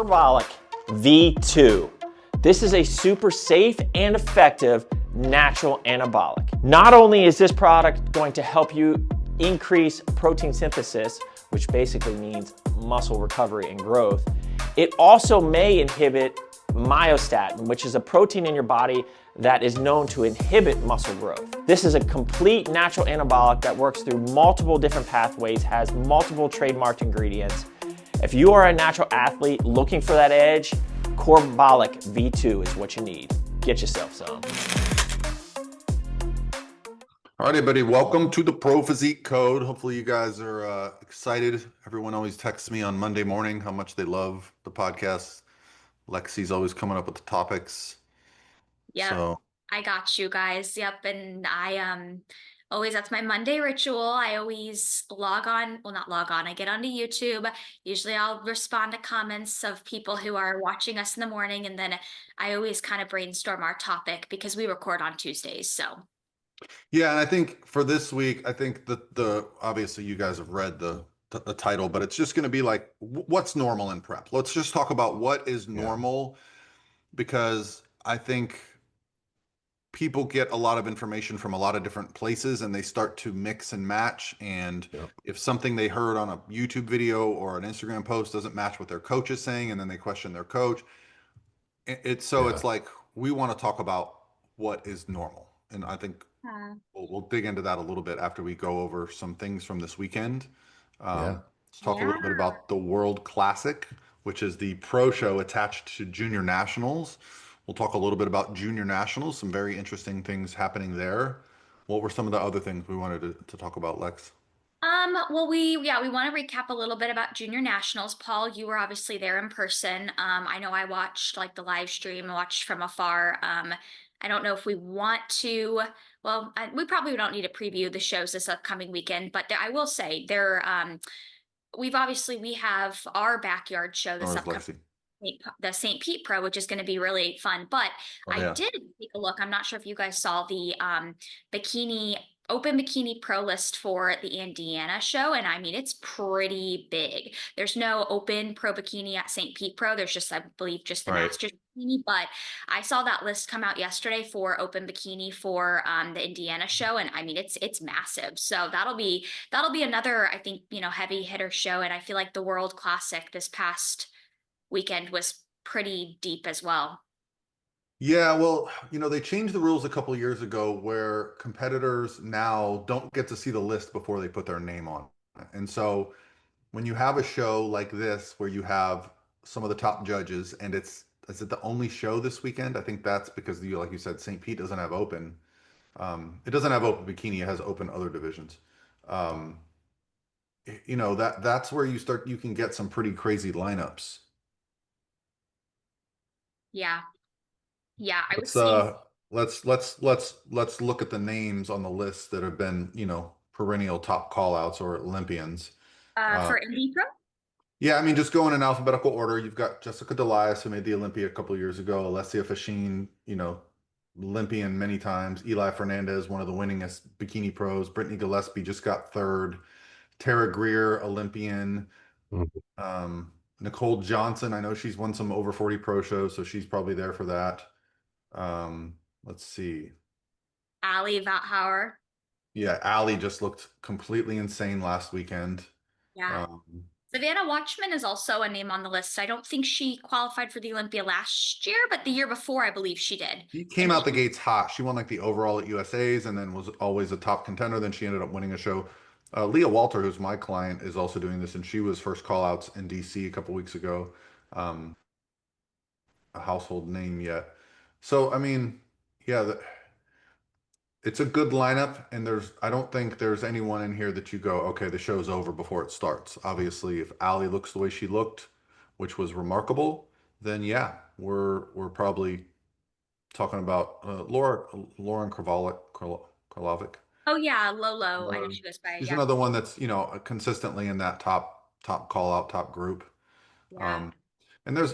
Corbolic V2. This is a super safe and effective natural anabolic. Not only is this product going to help you increase protein synthesis, which basically means muscle recovery and growth, it also may inhibit myostatin, which is a protein in your body that is known to inhibit muscle growth. This is a complete natural anabolic that works through multiple different pathways, has multiple trademarked ingredients. If you are a natural athlete looking for that edge, Corbolic V2 is what you need. Get yourself some. All right, everybody, welcome to the Pro Physique Code. Hopefully you guys are excited. Everyone always texts me on Monday morning how much they love the podcast. Lexi's always coming up with the topics. Yep, So I got you guys. Yep, and I always, that's my Monday ritual. I always log on, well, not log on, I get onto YouTube. Usually I'll respond to comments of people who are watching us in the morning, and then I always kind of brainstorm our topic because we record on Tuesdays. So yeah, and I think for this week, I think that the obviously you guys have read the title, but it's just going to be like what's normal in prep. Let's just talk about what is normal because I think people get a lot of information from a lot of different places and they start to mix and match. And if something they heard on a YouTube video or an Instagram post doesn't match what their coach is saying, and then they question their coach, it's like we want to talk about what is normal. And I think we'll dig into that a little bit after we go over some things from this weekend. Let's talk a little bit about the World Classic, which is the pro show attached to Junior Nationals. We'll talk a little bit about Junior Nationals, some very interesting things happening there. What were some of the other things we wanted to talk about, Lex? well, we want to recap a little bit about Junior Nationals. Paul, you were obviously there in person. I know I watched like the live stream, watched from afar. I don't know if we want to, well, we probably don't need to preview the shows this upcoming weekend, but I will say there, we have our backyard show this upcoming, the St. Pete Pro, which is going to be really fun. But I did take a look. I'm not sure if you guys saw the open bikini pro list for the Indiana show. And I mean, it's pretty big. There's no open pro bikini at St. Pete Pro. There's just, I believe, just the Masters bikini. But I saw that list come out yesterday for open bikini for the Indiana show. And I mean, it's massive. So that'll be another, I think, heavy hitter show. And I feel like the World Classic this past weekend was pretty deep as well. Yeah, well, they changed the rules a couple of years ago where competitors now don't get to see the list before they put their name on it. And so when you have a show like this where you have some of the top judges and is it the only show this weekend? I think that's because like you said, St. Pete doesn't have open. It doesn't have open bikini, it has open other divisions. Um, that's where you can get some pretty crazy lineups. Yeah. Yeah, I Let's was seeing let's look at the names on the list that have been, perennial top call outs or Olympians. for Indy Pro. Yeah, I mean, just going in alphabetical order, you've got Jessica Delias, who made the Olympia a couple of years ago, Alessia Fashin, Olympian many times, Eli Fernandez, one of the winningest bikini pros, Brittany Gillespie just got third, Tara Greer, Olympian, Nicole Johnson, I know she's won some over 40 pro shows, so she's probably there for that. Let's see. Ali Vathauer. Yeah, Ali just looked completely insane last weekend. Yeah. Savannah Watchman is also a name on the list. I don't think she qualified for the Olympia last year, but the year before, I believe she did. She came out the gates hot. She won like the overall at USA's and then was always a top contender. Then she ended up winning a show. Leah Walter, who's my client, is also doing this, and she was first call outs in DC a couple weeks ago. A household name yet. So, I mean, yeah, it's a good lineup, and I don't think there's anyone in here that you go, okay, the show's over before it starts. Obviously, if Ali looks the way she looked, which was remarkable, then yeah, we're probably talking about Lauren Karlovic. Oh yeah, Lolo. I know she goes by. She's another one that's consistently in that top call out top group. Yeah. And there's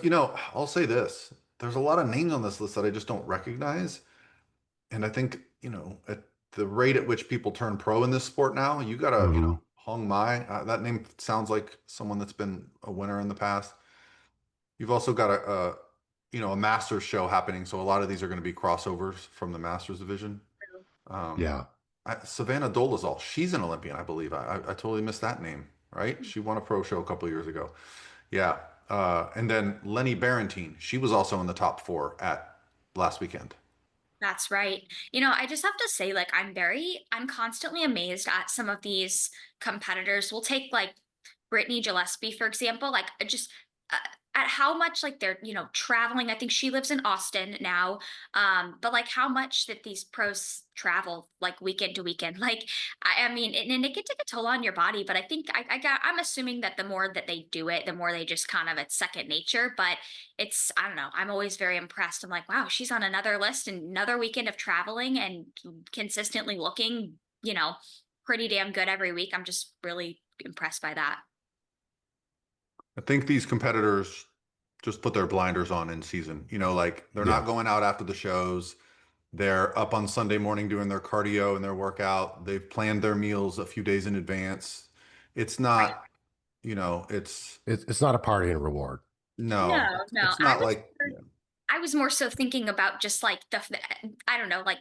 I'll say this: there's a lot of names on this list that I just don't recognize, and I think at the rate at which people turn pro in this sport now, you gotta Hong Mai. That name sounds like someone that's been a winner in the past. You've also got a Masters show happening, so a lot of these are going to be crossovers from the Masters division. Um, Yeah. Savannah Dolezal, she's an Olympian, I believe. I totally missed that name, right? She won a pro show a couple of years ago. Yeah. And then Lenny Barentine, she was also in the top four at last weekend. That's right. I just have to say, like, I'm constantly amazed at some of these competitors. We'll take like Brittany Gillespie, for example, like just uh, at how much like they're, traveling. I think she lives in Austin now. But like how much that these pros travel like weekend to weekend. Like, I mean, and it can take a toll on your body, but I think I'm assuming that the more that they do it, the more they just kind of it's second nature. But I don't know, I'm always very impressed. I'm like, wow, she's on another list and another weekend of traveling and consistently looking, pretty damn good every week. I'm just really impressed by that. I think these competitors just put their blinders on in season. Like they're not Yeah. going out after the shows. They're up on Sunday morning doing their cardio and their workout. They've planned their meals a few days in advance. It's Right. not, it's It's not a party and reward. No, no, no. it's not like, yeah. I was more so thinking about just like I don't know, like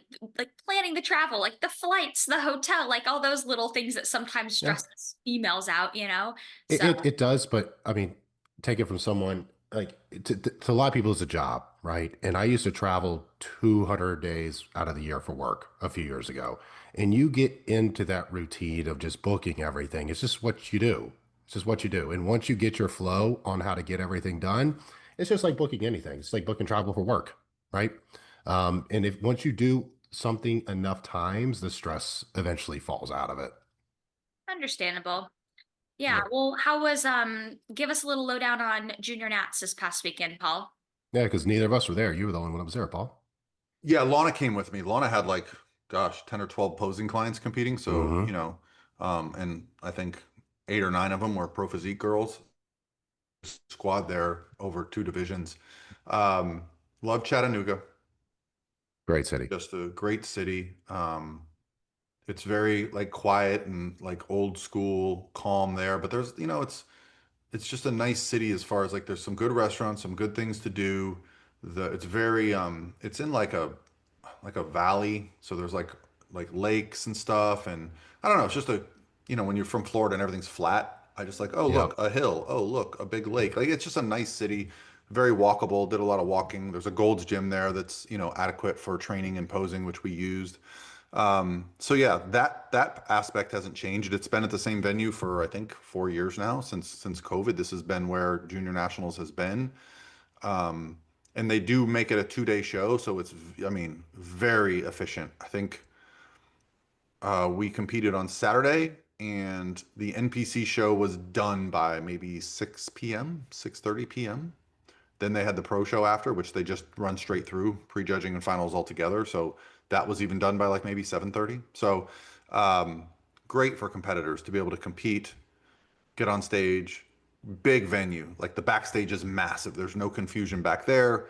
planning the travel, like the flights, the hotel, like all those little things that sometimes Yeah. stress us females out. It, So it it does, but I mean, take it from someone like to a lot of people it's a job, right? And I used to travel 200 days out of the year for work a few years ago. And you get into that routine of just booking everything. It's just what you do. It's just what you do. And once you get your flow on how to get everything done, it's just like booking anything. It's like booking travel for work, right? And if once you do something enough times, the stress eventually falls out of it. understandable. Yeah. Yep. Well, how was give us a little lowdown on Junior Nats this past weekend, Paul? Yeah, because neither of us were there. You were the only one that was there, Paul. Yeah, Lana came with me. Lana had like, gosh, 10 or 12 posing clients competing. So, Hmm. and I think 8 or 9 of them were pro physique girls. Squad there over 2 divisions. Um, love Chattanooga, Great city. just a great city. It's very like quiet and like old school, calm there. But it's just a nice city as far as like there's some good restaurants, some good things to do. It's very it's in like a valley, so there's like lakes and stuff, and I don't know, it's just when you're from Florida and everything's flat, I just like, oh look, Yep. a hill, oh look, a big lake. Like it's just a nice city, very walkable, did a lot of walking. There's a Gold's Gym there that's, adequate for training and posing, which we used. So yeah, that aspect hasn't changed. It's been at the same venue for I think 4 years now since COVID. This has been where Junior Nationals has been. Um, and they do make it a 2-day show, so it's I mean very efficient. I think we competed on Saturday, and the NPC show was done by maybe 6 p.m., 6:30 p.m. Then they had the pro show after, which they just run straight through prejudging and finals all together. So that was even done by like maybe 7:30. So um, great for competitors to be able to compete, get on stage, big venue. Like the backstage is massive. There's no confusion back there.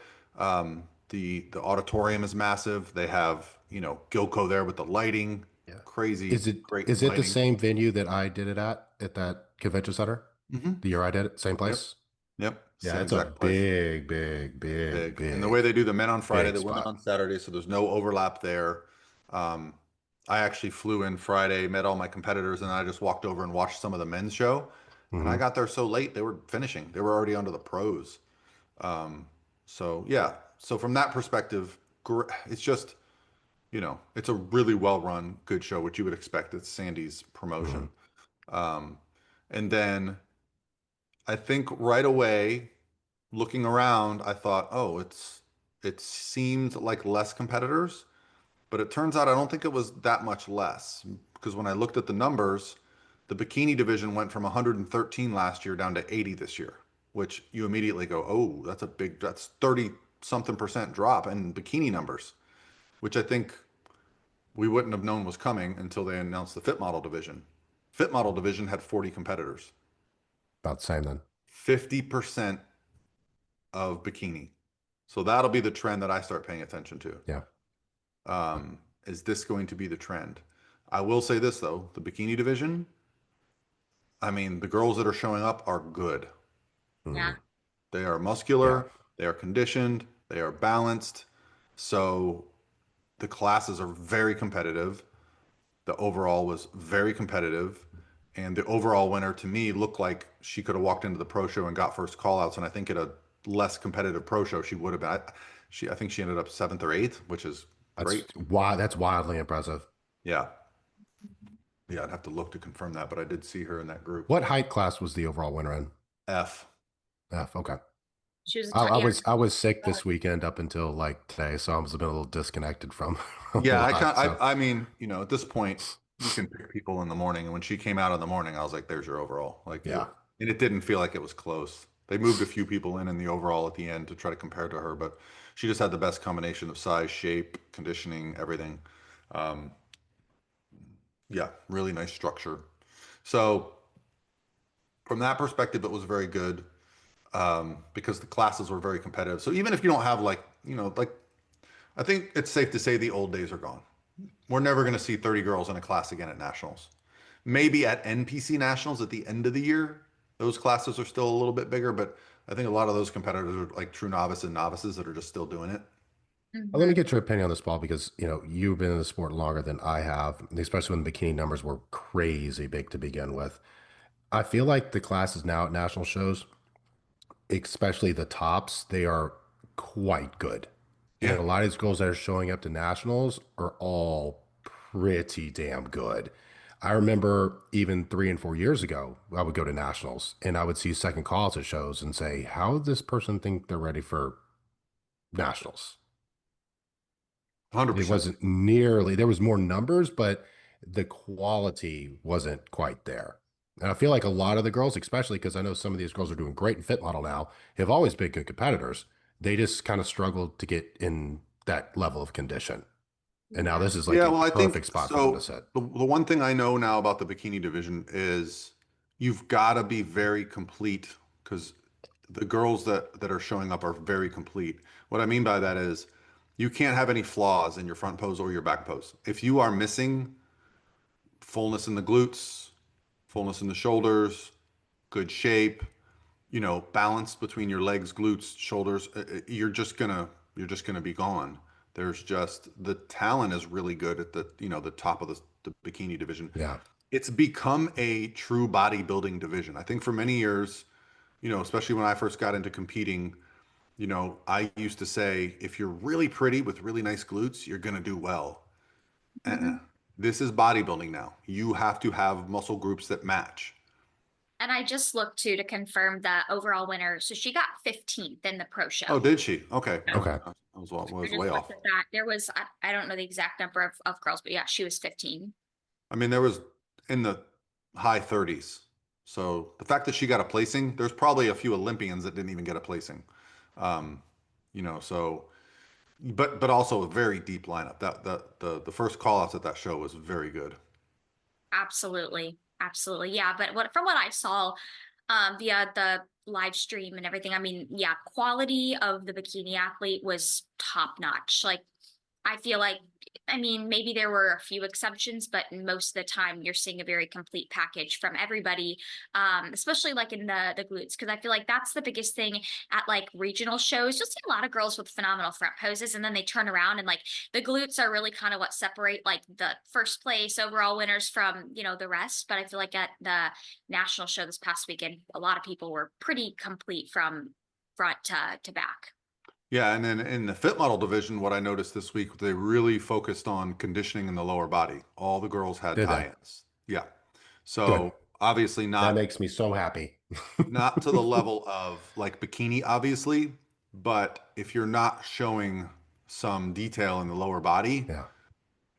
The auditorium is massive. They have, Gilco there with the lighting, Yeah. crazy, Is it great is it the lighting. same venue that I did it at that convention center? Hmm. The year I did it, same Yep. place? Yep. Yeah, Same it's a exact place. big, big, big, Big. And the way big, they do the men on Friday, big the women spot. on Saturday, so there's no overlap there. Um, I actually flew in Friday, met all my competitors, and I just walked over and watched some of the men's show. And I Hmm. got there so late, they were finishing. They were already onto the pros. So yeah. So from that perspective, it's just, it's a really well run, good show, which you would expect. It's Sandy's Hmm. promotion. Um, and then I think right away, looking around, I thought, oh, it seemed like less competitors, but it turns out I don't think it was that much less because when I looked at the numbers, the bikini division went from 113 last year down to 80 this year, which you immediately go, oh, that's 30 something percent drop in bikini numbers, which I think we wouldn't have known was coming until they announced the fit model division. Fit model division had 40 competitors, About the same then. 50% of bikini. So that'll be the trend that I start paying attention to. Yeah. Is this going to be the trend? I will say this though, the bikini division, I mean, the girls that are showing up are good. Yeah. Hmm. They are Yeah. muscular, they are conditioned, they are balanced. So the classes are very competitive. The overall was very competitive. And the overall winner to me looked like she could have walked into the pro show and got first call outs. And I think at a less competitive pro show, she would have been. I think she ended up seventh or eighth, which is That's great. why that's wildly impressive. Yeah. Yeah, I'd have to look to confirm that, but I did see her in that group. What height class was the overall winner in? F. F. Okay. She was a I yeah. was I was sick this weekend up until like today, so I was a bit a little disconnected from a Yeah, lot. So I mean, at this point, you can pick people in the morning. And when she came out in the morning, I was like, there's your overall. yeah. And it didn't feel like it was close. They moved a few people in the overall at the end to try to compare to her, but she just had the best combination of size, shape, conditioning, everything. Um, yeah, really nice structure. So from that perspective, it was very good because the classes were very competitive. So even if you don't have like I think it's safe to say the old days are gone. We're never going to see 30 girls in a class again at nationals. Maybe at NPC nationals at the end of the year, those classes are still a little bit bigger, but I think a lot of those competitors are like true novice and novices that are just still doing it. Let me Mhm. get your opinion on this, Paul, because you've been in the sport longer than I have, especially when the bikini numbers were crazy big to begin with. I feel like the classes now at national shows, especially the tops, they are quite good. And Yeah, a lot of these girls that are showing up to nationals are all pretty damn good. I remember even 3 and 4 years ago, I would go to nationals and I would see second calls at shows and say, how does this person think they're ready for nationals? It 100%. wasn't nearly, there was more numbers, but the quality wasn't quite there. And I feel like a lot of the girls, especially because I know some of these girls are doing great in fit model now, have always been good competitors. They just kind of struggled to get in that level of condition. And now Yeah. this is like Yeah, a well, I think perfect spot for them to so. sit. The one thing I know now about the bikini division is you've got to be very complete because the girls that are showing up are very complete. What I mean by that is you can't have any flaws in your front pose or your back pose. If you are missing fullness in the glutes, fullness in the shoulders, good shape, balance between your legs, glutes, shoulders, you're just gonna be gone. There's just the talent is really good at the top of the bikini division. Yeah. It's become a true bodybuilding division. I think for many years, especially when I first got into competing, I used to say if you're really pretty with really nice glutes, you're gonna do well. Uh-uh. Mhm. This is bodybuilding now. You have to have muscle groups that match. And I just looked to confirm the overall winner. So she got 15th in the pro Oh, show. did she? Okay. Yeah. Okay. I I was just way looked off. at that. There was, I don't know the exact number of girls, but yeah, she was 15. I mean, there was in the high 30s. So the fact that she got a placing, there's probably a few Olympians that didn't even get a placing. Um, so but also a very deep lineup. The first call outs at that show was very good. Absolutely. Absolutely. Yeah. But from what I saw, via the live stream and everything, I mean, yeah, quality of the bikini athlete was top notch. Like, I feel like, I mean, maybe there were a few exceptions, but most of the time you're seeing a very complete package from everybody, especially like in the glutes, because I feel like that's the biggest thing at like regional shows. You'll see a lot of girls with phenomenal front poses, and then they turn around and like the glutes are really kind of what separate like the first place overall winners from, the rest. But I feel like at the national show this past weekend, a lot of people were pretty complete from front to back. Yeah, and then in the fit model division, what I noticed this week, they really focused on conditioning in the lower body. All the girls had Did they? tie-ins. Yeah. Good. So obviously That not makes me so happy. not to the level of like bikini, obviously, but if you're not showing some detail in the lower body, Yeah.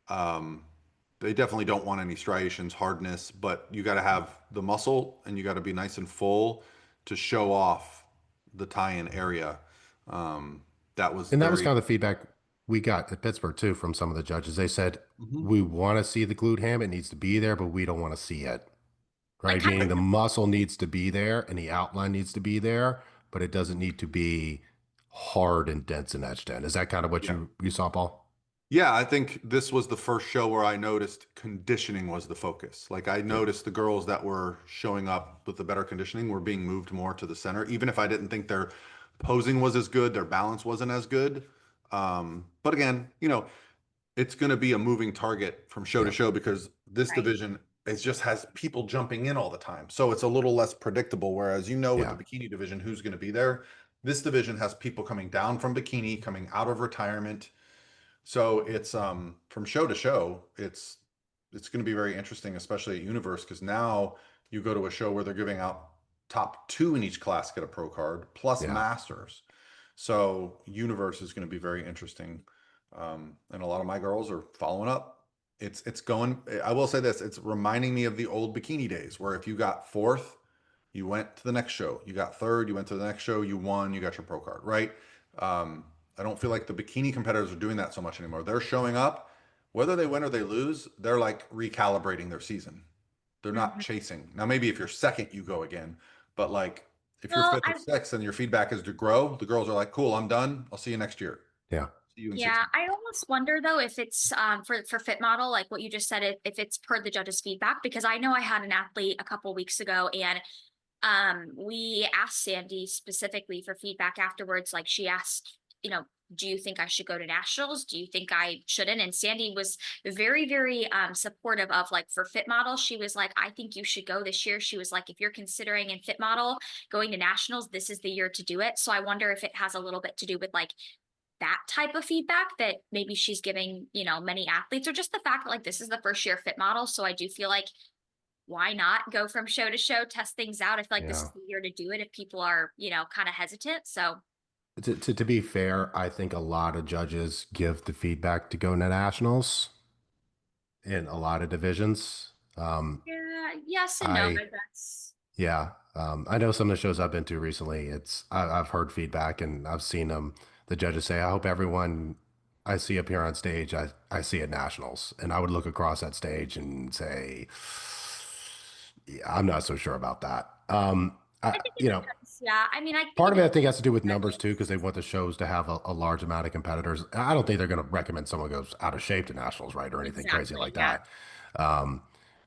um, they definitely don't want any striations, hardness, but you got to have the muscle and you got to be nice and full to show off the tie-in area. Um, that was And that was very. kind of the feedback we got at Pittsburgh too from some of the judges. They said, Mhm. we want to see the glute ham. It needs to be there, but we don't want to see it. Like Right? kind Meaning of the muscle needs to be there and the outline needs to be there, but it doesn't need to be hard and dense and etched in. Is that kind of what Yeah. you saw, Paul? Yeah, I think this was the first show where I noticed conditioning was the focus. Like I Yeah. noticed the girls that were showing up with the better conditioning were being moved more to the center, even if I didn't think their posing was as good, their balance wasn't as good. But again, it's going to be a moving target from show to Yeah. show because this Right. division is just has people jumping in all the time. So it's a little less predictable. Whereas with the Yeah. bikini division, who's going to be there? This division has people coming down from bikini, coming out of retirement. So it's from show to show, it's going to be very interesting, especially at Universe, because now you go to a show where they're giving out top two in each class get a pro card plus Yeah. masters. So Universe is going to be very interesting, and a lot of my girls are following up. It's going. I will say this: it's reminding me of the old bikini days, where if you got fourth, you went to the next show. You got third, you went to the next show. You won, you got your pro card, right? Um, I don't feel like the bikini competitors are doing that so much anymore. They're showing up, whether they win or they lose, they're like recalibrating their season. They're not Mhm. chasing. Now, maybe if you're second, you go again. But like if you're Well, fifth or sixth and your feedback is to grow, the girls are like, cool, I'm done. I'll see you next year. Yeah. See you in six yeah, months. I almost wonder though if it's for fit model, like what you just said, if it's per the judge's feedback, because I know I had an athlete a couple weeks ago and we asked Sandy specifically for feedback afterwards. Like she asked, do you think I should go to nationals? Do you think I shouldn't? And Sandy was very, very supportive of like for fit model. She was like, I think you should go this year. She was like, if you're considering in fit model going to nationals, this is the year to do it. So I wonder if it has a little bit to do with like that type of feedback that maybe she's giving, many athletes, or just the fact that like this is the first year fit model. So I do feel like why not go from show to show, test things out? I feel like this Yeah. is the year to do it if people are, kind of hesitant. So To be fair, I think a lot of judges give the feedback to go to nationals in a lot of divisions. yeah, yes and no, I I guess. Yeah, I know some of the shows I've been to recently. I've heard feedback and I've seen them. The judges say, "I hope everyone I see up here on stage, I see at nationals," and I would look across that stage and say, yeah, "I'm not so sure about that." I think it depends. Yeah. I mean, I think Part it of it I depends think has to do with on numbers too, judges. because they want the shows to have a large amount of competitors. I don't think they're going to recommend someone goes out of shape to nationals, right, or anything crazy Exactly. like Yeah. that. Um,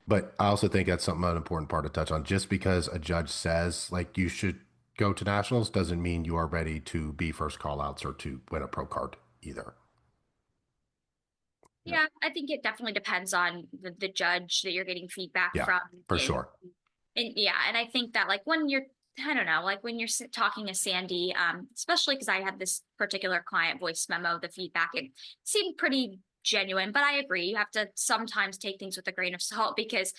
but I also think that's something an important part to touch on. Just because a judge says like you should go to nationals doesn't mean you are ready to be first call outs or to win a pro card either. Yeah, Yeah. I think it definitely depends on the judge that you're getting feedback yeah, from. for sure. And yeah, and I think that like when you're, I don't know, like when you're talking to Sandy, especially because I had this particular client voice memo, the feedback, it seemed pretty genuine, but I agree. You have to sometimes take things with a grain of salt because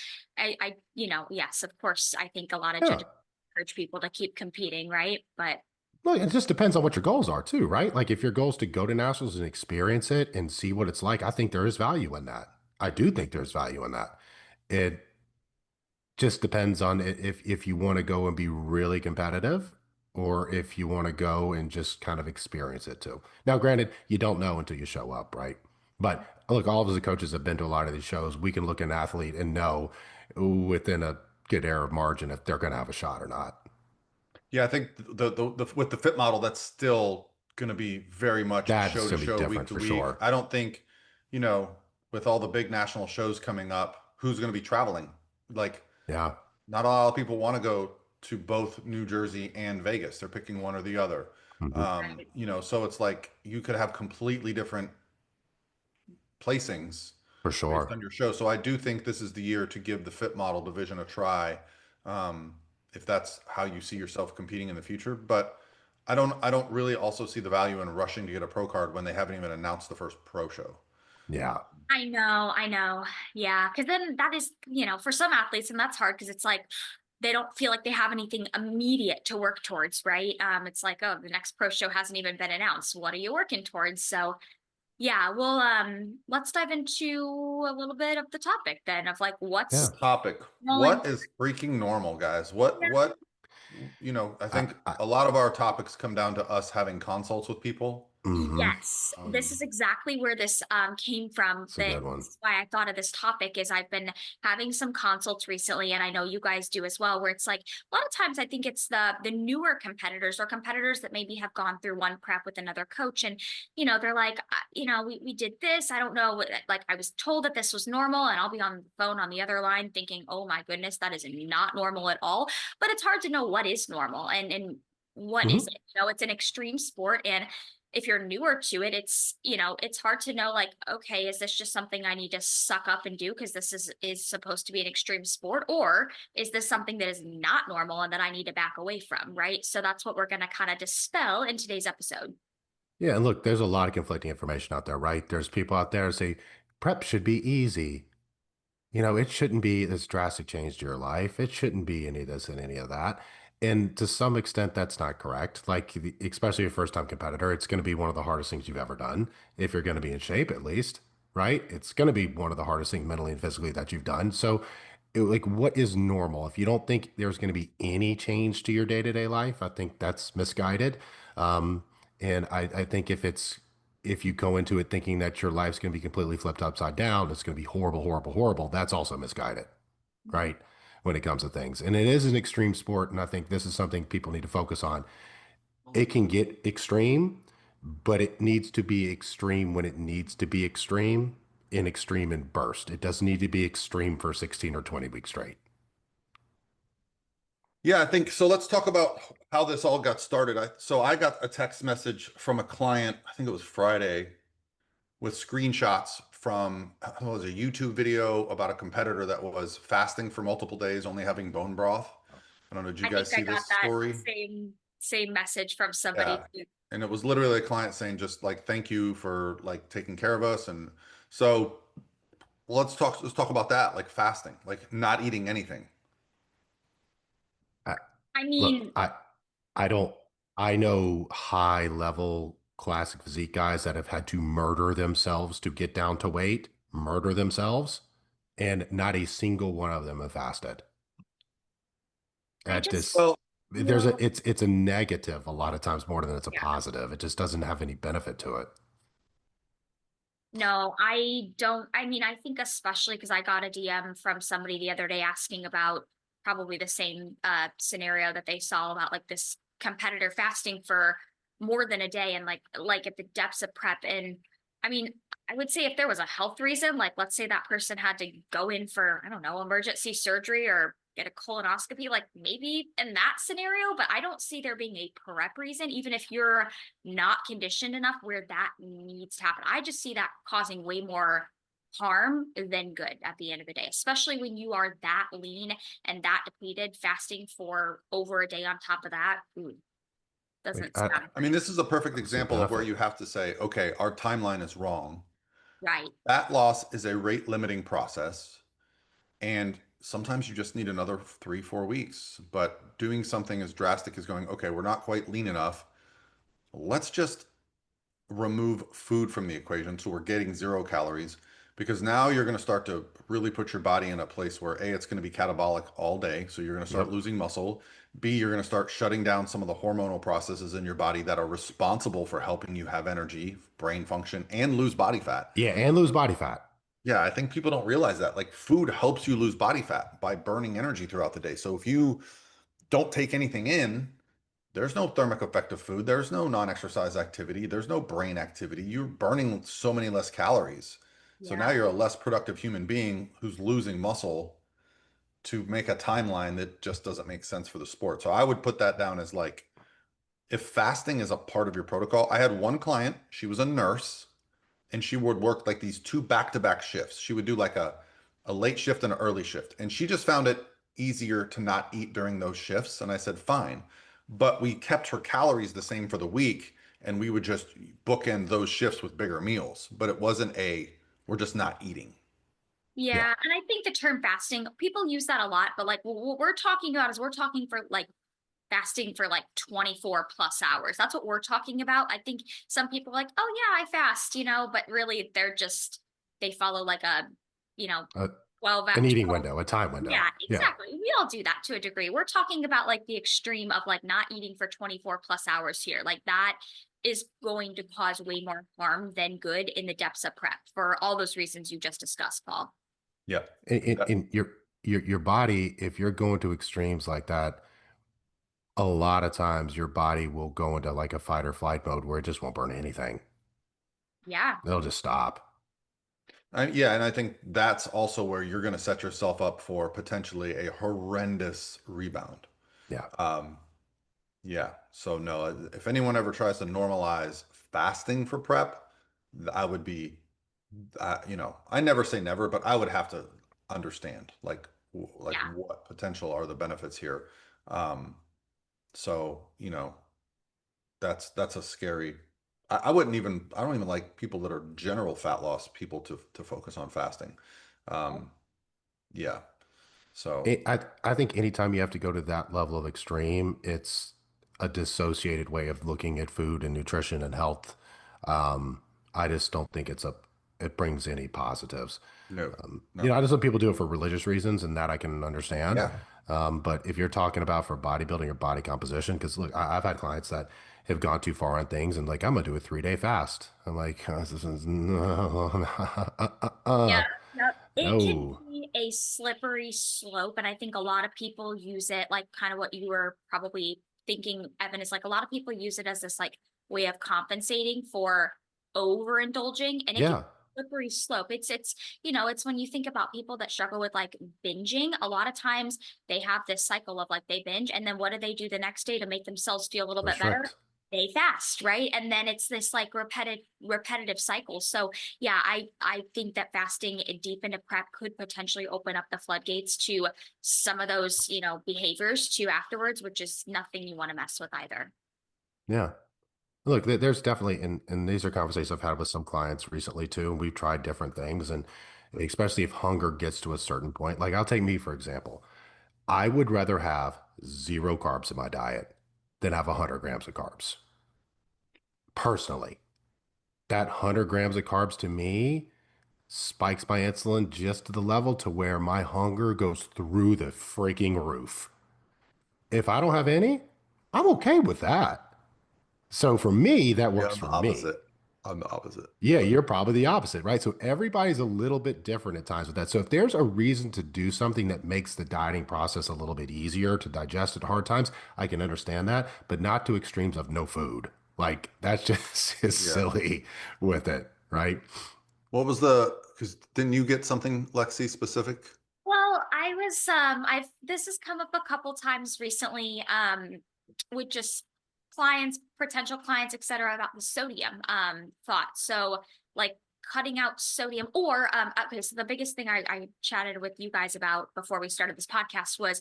yes, of course, I think a lot of Yeah. judges encourage people to keep competing, right? But Well, it just depends on what your goals are too, right? Like if your goal is to go to nationals and experience it and see what it's like, I think there is value in that. I do think there's value in that. It just depends on if you want to go and be really competitive or if you want to go and just kind of experience it too. Now, granted, you don't know until you show up, right? But look, all of us as coaches have been to a lot of these shows. We can look at an athlete and know within a good air of margin if they're going to have a shot or not. Yeah, I think with the fit model, that's still going to be very much That's show to going to be show, week different to for week. sure. I don't think, you know, with all the big national shows coming up, who's going to be traveling? Like, Yeah. not a lot of people want to go to both New Jersey and Vegas. They're picking one or the other. Hmm. So it's like you could have completely different placings For based sure. on your show. So I do think this is the year to give the fit model division a try, um, if that's how you see yourself competing in the future. But I don't really also see the value in rushing to get a pro card when they haven't even announced the first pro show. Yeah. I know. Yeah. Cause then that is, for some athletes, and that's hard because it's like they don't feel like they have anything immediate to work towards, right? It's like, oh, the next pro show hasn't even been announced. What are you working towards? So yeah, well, let's dive into a little bit of the topic then of like Yeah. what's Topic. going. What is freaking normal, guys? What I I, think I, a lot of our topics come down to us having consults with people. Hmm. Yes, this is exactly where this came from. It's a That good one. this is why I thought of this topic is I've been having some consults recently, and I know you guys do as well, where it's like a lot of times I think it's the newer competitors or competitors that maybe have gone through one prep with another coach, and they're like, we did this. I don't know, like I was told that this was normal, and I'll be on the phone on the other line thinking, oh my goodness, that is not normal at all. But it's hard to know what is normal and what is Hmm. it. It's an extreme sport, and if you're newer to it, it's hard to know, like, okay, is this just something I need to suck up and do because this is supposed to be an extreme sport, or is this something that is not normal and that I need to back away from, right? So that's what we're going to kind of dispel in today's episode. Yeah, and look, there's a lot of conflicting information out there, right? There's people out there who say prep should be easy. It shouldn't be this drastic change to your life. It shouldn't be any of this and any of that. And to some extent, that's not correct. Like, especially a first-time competitor, it's going to be one of the hardest things you've ever done, if you're going to be in shape, at least, right? It's going to be one of the hardest things mentally and physically that you've done. So, like, what is normal? If you don't think there's going to be any change to your day-to-day life, I think that's misguided. And I think if you go into it thinking that your life's going to be completely flipped upside down, it's going to be horrible, horrible, horrible. That's also misguided, right? When it comes to things. And it is an extreme sport. And I think this is something people need to focus on. It can get extreme, but it needs to be extreme when it needs to be extreme, in extreme and burst. It doesn't need to be extreme for 16 or 20 weeks straight. Yeah, I think so. Let's talk about how this all got started. I got a text message from a client, I think it was Friday, with screenshots from it was a YouTube video about a competitor that was fasting for multiple days, only having bone broth. I don't know, did you I think guys I see got this that story? same message from somebody Yeah. too. And it was literally a client saying just like thank you for like taking care of us. And so let's talk about that, like fasting, like not eating anything. I, I look, mean, I don't, I know high level classic physique guys that have had to murder themselves to get down to weight, murder themselves, and not a single one of them have fasted. I At just this, Well, there's feel, it's a negative a lot of times more than it's a yeah. positive. It just doesn't have any benefit to it. No, I don't. I mean, I think especially because I got a DM from somebody the other day asking about probably the same scenario that they saw about like this competitor fasting for more than a day and like at the depths of prep. And I mean, I would say if there was a health reason, like let's say that person had to go in for, I don't know, emergency surgery or get a colonoscopy, like maybe in that scenario, but I don't see there being a prep reason, even if you're not conditioned enough where that needs to happen. I just see that causing way more harm than good at the end of the day, especially when you are that lean and that depleted, fasting for over a day on top of that. Ooh, Like doesn't I sound I mean, great. this is a perfect don't see example of where benefit. you have to say, okay, our timeline is wrong. Right. Fat loss is a rate limiting process. And sometimes you just need another 3, 4 weeks. But doing something as drastic as going, okay, we're not quite lean enough. Let's just remove food from the equation. So we're getting 0 calories because now you're going to start to really put your body in a place where A, it's going to be catabolic all day. So you're going to start Yep. losing muscle. B, you're going to start shutting down some of the hormonal processes in your body that are responsible for helping you have energy, brain function, and lose body fat. Yeah, and lose body fat. Yeah, I think people don't realize that. Like food helps you lose body fat by burning energy throughout the day. So if you don't take anything in, there's no thermic effect of food. There's no non-exercise activity. There's no brain activity. You're burning so many less calories. So now Yeah. you're a less productive human being who's losing muscle to make a timeline that just doesn't make sense for the sport. So I would put that down as like, if fasting is a part of your protocol. I had one client, she was a nurse, and she would work like these two back-to-back shifts. She would do like a late shift and an early shift. And she just found it easier to not eat during those shifts. And I said, fine. But we kept her calories the same for the week, and we would just bookend those shifts with bigger meals. But it wasn't we're just not eating. Yeah. Yeah, and I think the term fasting, people use that a lot, but like what we're talking about is we're talking for like fasting for like 24 plus hours. That's what we're talking about. I think some people are like, oh yeah, I fast, but really they follow like a, you know, Uh, 12 an at eating 12. window, a time window. Yeah, Yeah. exactly. We all do that to a degree. We're talking about like the extreme of like not eating for 24 plus hours here. Like that is going to cause way more harm than good in the depths of prep for all those reasons you just discussed, Paul. Yeah. In your body, if you're going to extremes like that, a lot of times your body will go into like a fight or flight mode where it just won't burn anything. Yeah. It'll just stop. Yeah, and I think that's also where you're going to set yourself up for potentially a horrendous rebound. Yeah. Um, yeah. So no, if anyone ever tries to normalize fasting for prep, I would be, I never say never, but I would have to understand like Yeah. what potential are the benefits here. Um, so, that's a scary. I don't even like people that are general fat loss people to focus on fasting. Um, yeah. So I think anytime you have to go to that level of extreme, it's a dissociated way of looking at food and nutrition and health. I just don't think it brings any positives. no, I no. just know people do it for religious reasons, and that I can understand. Yeah. But if you're talking about for bodybuilding or body composition, because look, I've had clients that have gone too far on things, and like I'm gonna do a 3-day fast. I'm like, this is no, Yeah, no, it can no, be a slippery slope, and I think a lot of people use it like kind of what you were probably thinking, Evan, is like a lot of people use it as this like way of compensating for overindulging, and it can yeah, be a slippery slope. It's when you think about people that struggle with like binging, a lot of times they have this cycle of like they binge, and then what do they do the next day to make themselves feel a little bit better? restrict. They fast, right? And then it's this like repetitive cycle. So yeah, I think that fasting deep into prep could potentially open up the floodgates to some of those, behaviors too afterwards, which is nothing you want to mess with either. Yeah. Look, there's definitely, and these are conversations I've had with some clients recently too. And we've tried different things, and especially if hunger gets to a certain point. Like I'll take me for example. I would rather have 0 carbs in my diet than have 100 grams of carbs. Personally, that 100 grams of carbs to me spikes my insulin just to the level to where my hunger goes through the freaking roof. If I don't have any, I'm okay with that. So for me, that Yeah, works I'm the for me. opposite. I'm the opposite. Yeah, But you're probably the opposite, right? So everybody's a little bit different at times with that. So if there's a reason to do something that makes the dieting process a little bit easier to digest at hard times, I can understand that, but not to extremes of no food. Like that's just is yeah. silly with it, right? What was because didn't you get something Lexi specific? Well, I was I've this has come up a couple times recently with just clients, potential clients, et cetera, about the sodium thought. So like cutting out sodium or okay, so the biggest thing I chatted with you guys about before we started this podcast was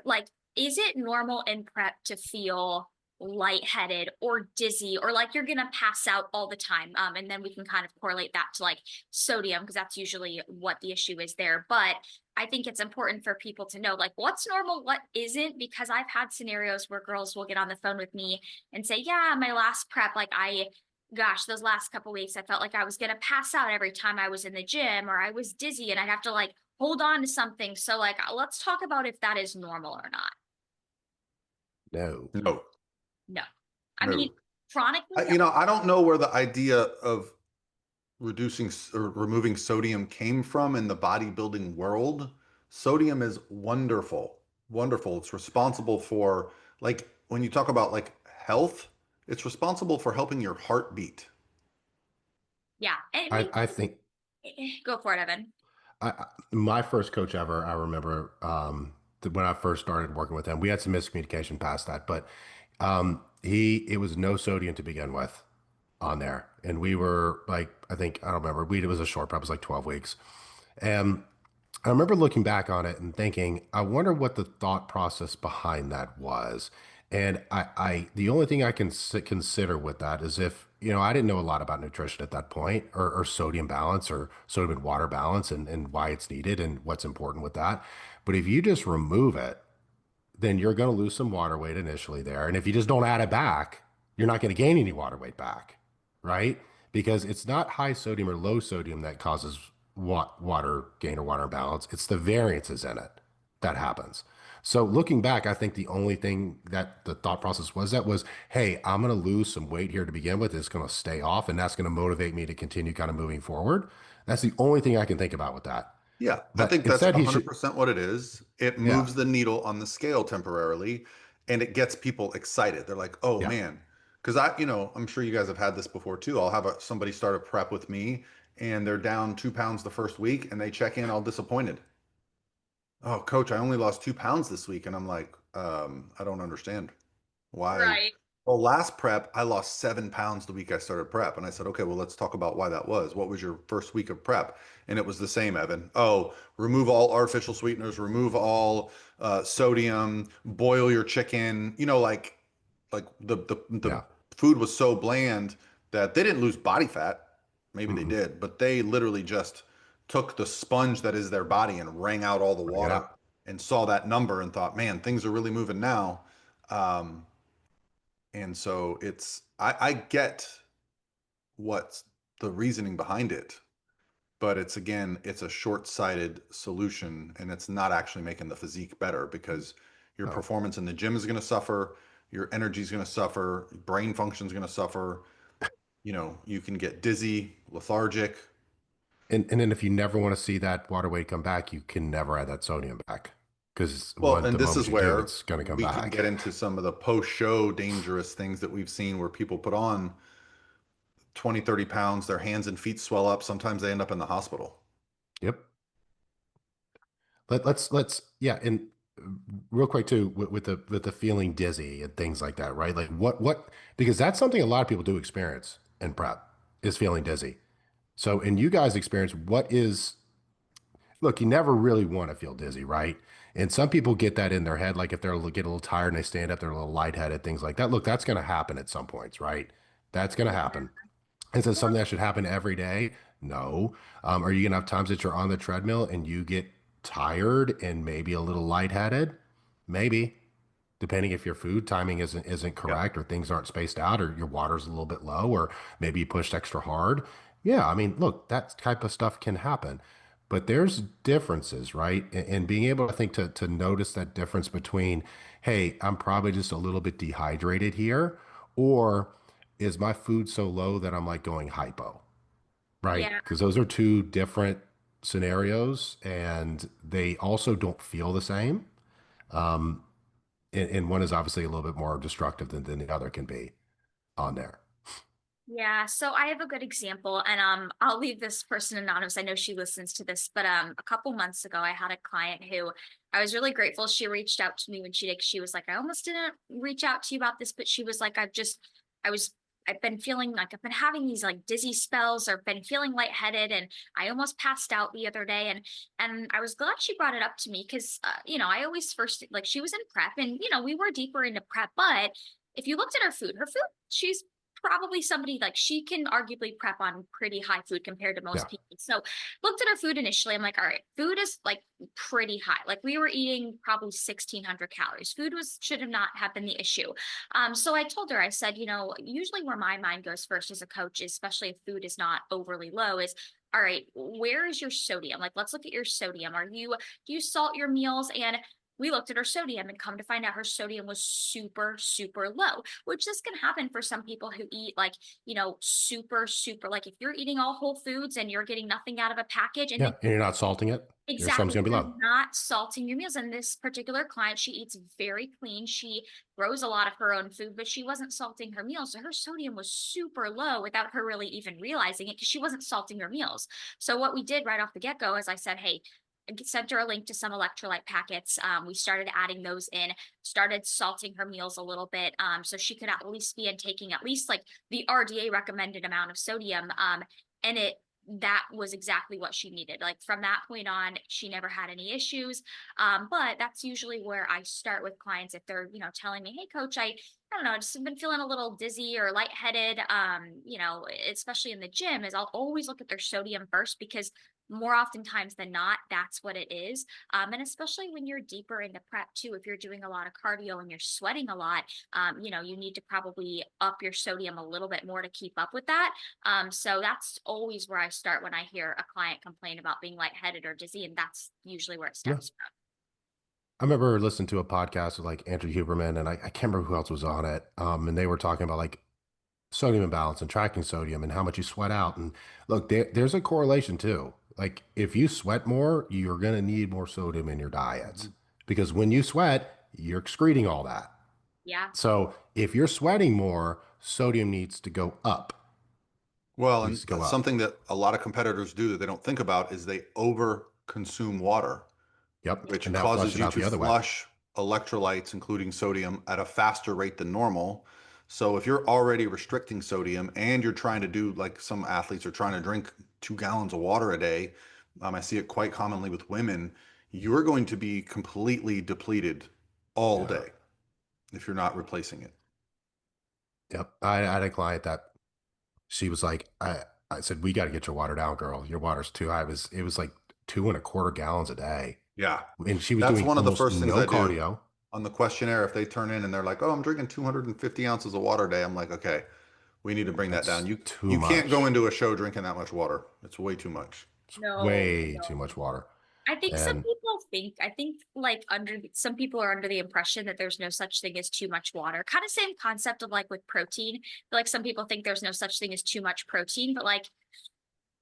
like, is it normal in prep to feel lightheaded or dizzy or like you're gonna pass out all the time? And then we can kind of correlate that to like sodium because that's usually what the issue is there. But I think it's important for people to know like what's normal, what isn't, because I've had scenarios where girls will get on the phone with me and say, yeah, my last prep, like gosh, those last couple weeks, I felt like I was gonna pass out every time I was in the gym or I was dizzy and I'd have to like hold on to something. So like let's talk about if that is normal or not. No. No, No. I mean, no. chronically, I don't know where the idea of or removing sodium came from in the bodybuilding world. Sodium is wonderful, wonderful. It's responsible for like when you talk about like health, it's responsible for helping your heart beat. yeah. I I, mean, I think go for it, Evan. my first coach ever, I remember when I first started working with him, we had some miscommunication past that, but it was no sodium to begin with on there. And we were like, I think, I don't remember, it was a short prep, it was like 12 weeks. And I remember looking back on it and thinking, I wonder what the thought process behind that was. And the only thing I can consider with that is if, I didn't know a lot about nutrition at that point or sodium balance or sodium and water balance and why it's needed and what's important with that. But if you just remove it, then you're going to lose some water weight initially there. And if you just don't add it back, you're not going to gain any water weight back, right? Because it's not high sodium or low sodium that causes water gain or water balance. It's the variances in it that happens. So looking back, I think the only thing that the thought process was that was, hey, I'm going to lose some weight here to begin with. It's going to stay off, and that's going to motivate me to continue kind of moving forward. That's the only thing I can think about with that. Yeah, I But think that's instead, he should, 100% what it is. It yeah, moves the needle on the scale temporarily and it gets people excited. They're like, "Oh yeah, man." Because I'm sure you guys have had this before too. I'll have somebody start a prep with me and they're down 2 pounds the first week and they check in all disappointed. "Oh, coach, I only lost 2 pounds this week." And I'm like, I don't understand. Why? Right. Well, last prep, I lost 7 pounds the week I started prep. And I said, okay, well, let's talk about why that was. What was your first week of prep? And it was the same, Evan. Oh, remove all artificial sweeteners, remove all sodium, boil your chicken. Like the yeah, food was so bland that they didn't lose body fat. Maybe they mm-mm, did, but they literally just took the sponge that is their body and wrung out all the bring it water out. and saw that number and thought, man, things are really moving now. Um, and so I get what's the reasoning behind it, but it's a short-sighted solution and it's not actually making the physique better because your No. performance in the gym is going to suffer, your energy is going to suffer, brain function is going to suffer. You can get dizzy, lethargic. And then if you never want to see that water weight come back, you can never add that sodium back because Well, one and the this moment is you do, where it's going to come we can back. get into some of the post-show dangerous things that we've seen where people put on 20, 30 pounds, their hands and feet swell up. Sometimes they end up in the hospital. Yep. Let's yeah, and real quick too with the feeling dizzy and things like that, right? Like what because that's something a lot of people do experience in prep is feeling dizzy. So in you guys' experience, what is look, you never really want to feel dizzy, right? And some people get that in their head, like if get a little tired and they stand up, they're a little lightheaded, things like that. Look, that's going to happen at some points, right? That's going to happen. Is it something that should happen every day? No. Are you going to have times that you're on the treadmill and you get tired and maybe a little lightheaded? Maybe, depending if your food timing isn't Yeah. correct or things aren't spaced out or your water's a little bit low or maybe you pushed extra hard. Yeah, I mean, look, that type of stuff can happen. But there's differences, right? And being able, I think, to notice that difference between, hey, I'm probably just a little bit dehydrated here, or is my food so low that I'm like going hypo, right? Yeah. Because those are two different scenarios and they also don't feel the same. And one is obviously a little bit more destructive than the other can be on there. Yeah, so I have a good example, and I'll leave this person anonymous. I know she listens to this, but a couple months ago I had a client who I was really grateful she reached out to me when she did. She was like, I almost didn't reach out to you about this, but she was like, I was I've been feeling like I've been having these like dizzy spells or been feeling lightheaded, and I almost passed out the other day. And I was glad she brought it up to me because I always first like she was in prep, and we were deeper into prep, but if you looked at her food, she's probably somebody like she can arguably prep on pretty high food compared to most Yeah. people. So looked at her food initially. I'm like, all right, food is like pretty high. Like we were eating probably 1,600 calories. Food should have not have been the issue. So I told her, I said, usually where my mind goes first as a coach, especially if food is not overly low, is all right, where is your sodium? Like, let's look at your sodium. Do you salt your meals? And we looked at her sodium and come to find out her sodium was super, super low, which this can happen for some people who eat like, super, super, like if you're eating all whole foods and you're getting nothing out of a package and then Yeah. And you're not salting it. Your sodium's exactly, going to be you're low. not salting your meals. And this particular client, she eats very clean. She grows a lot of her own food, but she wasn't salting her meals. So her sodium was super low without her really even realizing it because she wasn't salting her meals. So what we did right off the get-go is I said, hey, I sent her a link to some electrolyte packets. We started adding those in, started salting her meals a little bit, so she could at least be taking at least like the RDA recommended amount of sodium. And that was exactly what she needed. Like from that point on, she never had any issues. But that's usually where I start with clients if they're, telling me, hey coach, I don't know, just been feeling a little dizzy or lightheaded, especially in the gym, is I'll always look at their sodium first because more oftentimes than not, that's what it is. And especially when you're deeper into prep too, if you're doing a lot of cardio and you're sweating a lot, you need to probably up your sodium a little bit more to keep up with that. So that's always where I start when I hear a client complain about being lightheaded or dizzy, and that's usually where it Yeah. stems from. I remember listening to a podcast with like Andrew Huberman, and I can't remember who else was on it. And they were talking about like sodium imbalance and tracking sodium and how much you sweat out. And look, there's a correlation too. Like if you sweat more, you're going to need more sodium in your diets Mhm. because when you sweat, you're excreting all that. Yeah. So if you're sweating more, sodium needs to go up. Well, Needs and to go up. something that a lot of competitors do that they don't think about is they over consume water, Yep. which And now flush causes it you out to the other way. flush electrolytes, including sodium, at a faster rate than normal. So if you're already restricting sodium and you're trying to do like some athletes are trying to drink 2 gallons of water a day, I see it quite commonly with women, you're going to be completely depleted all Yeah. day if you're not replacing it. Yep. I had a client that she was like, I said, we got to get your water down, girl. Your water's too high. It was like 2.25 gallons a day. Yeah. And she was That's doing one of the almost first things no I do cardio. on the questionnaire. If they turn in and they're like, "Oh, I'm drinking 250 ounces of water a day," I'm like, "Okay, we need to bring that down. That's You too you can't go much. into a show drinking that much water. It's way too much." It's No, way too no. much water. I think some And people think, I think like some people are under the impression that there's no such thing as too much water. Kind of same concept of like with protein. I feel like some people think there's no such thing as too much protein, but like,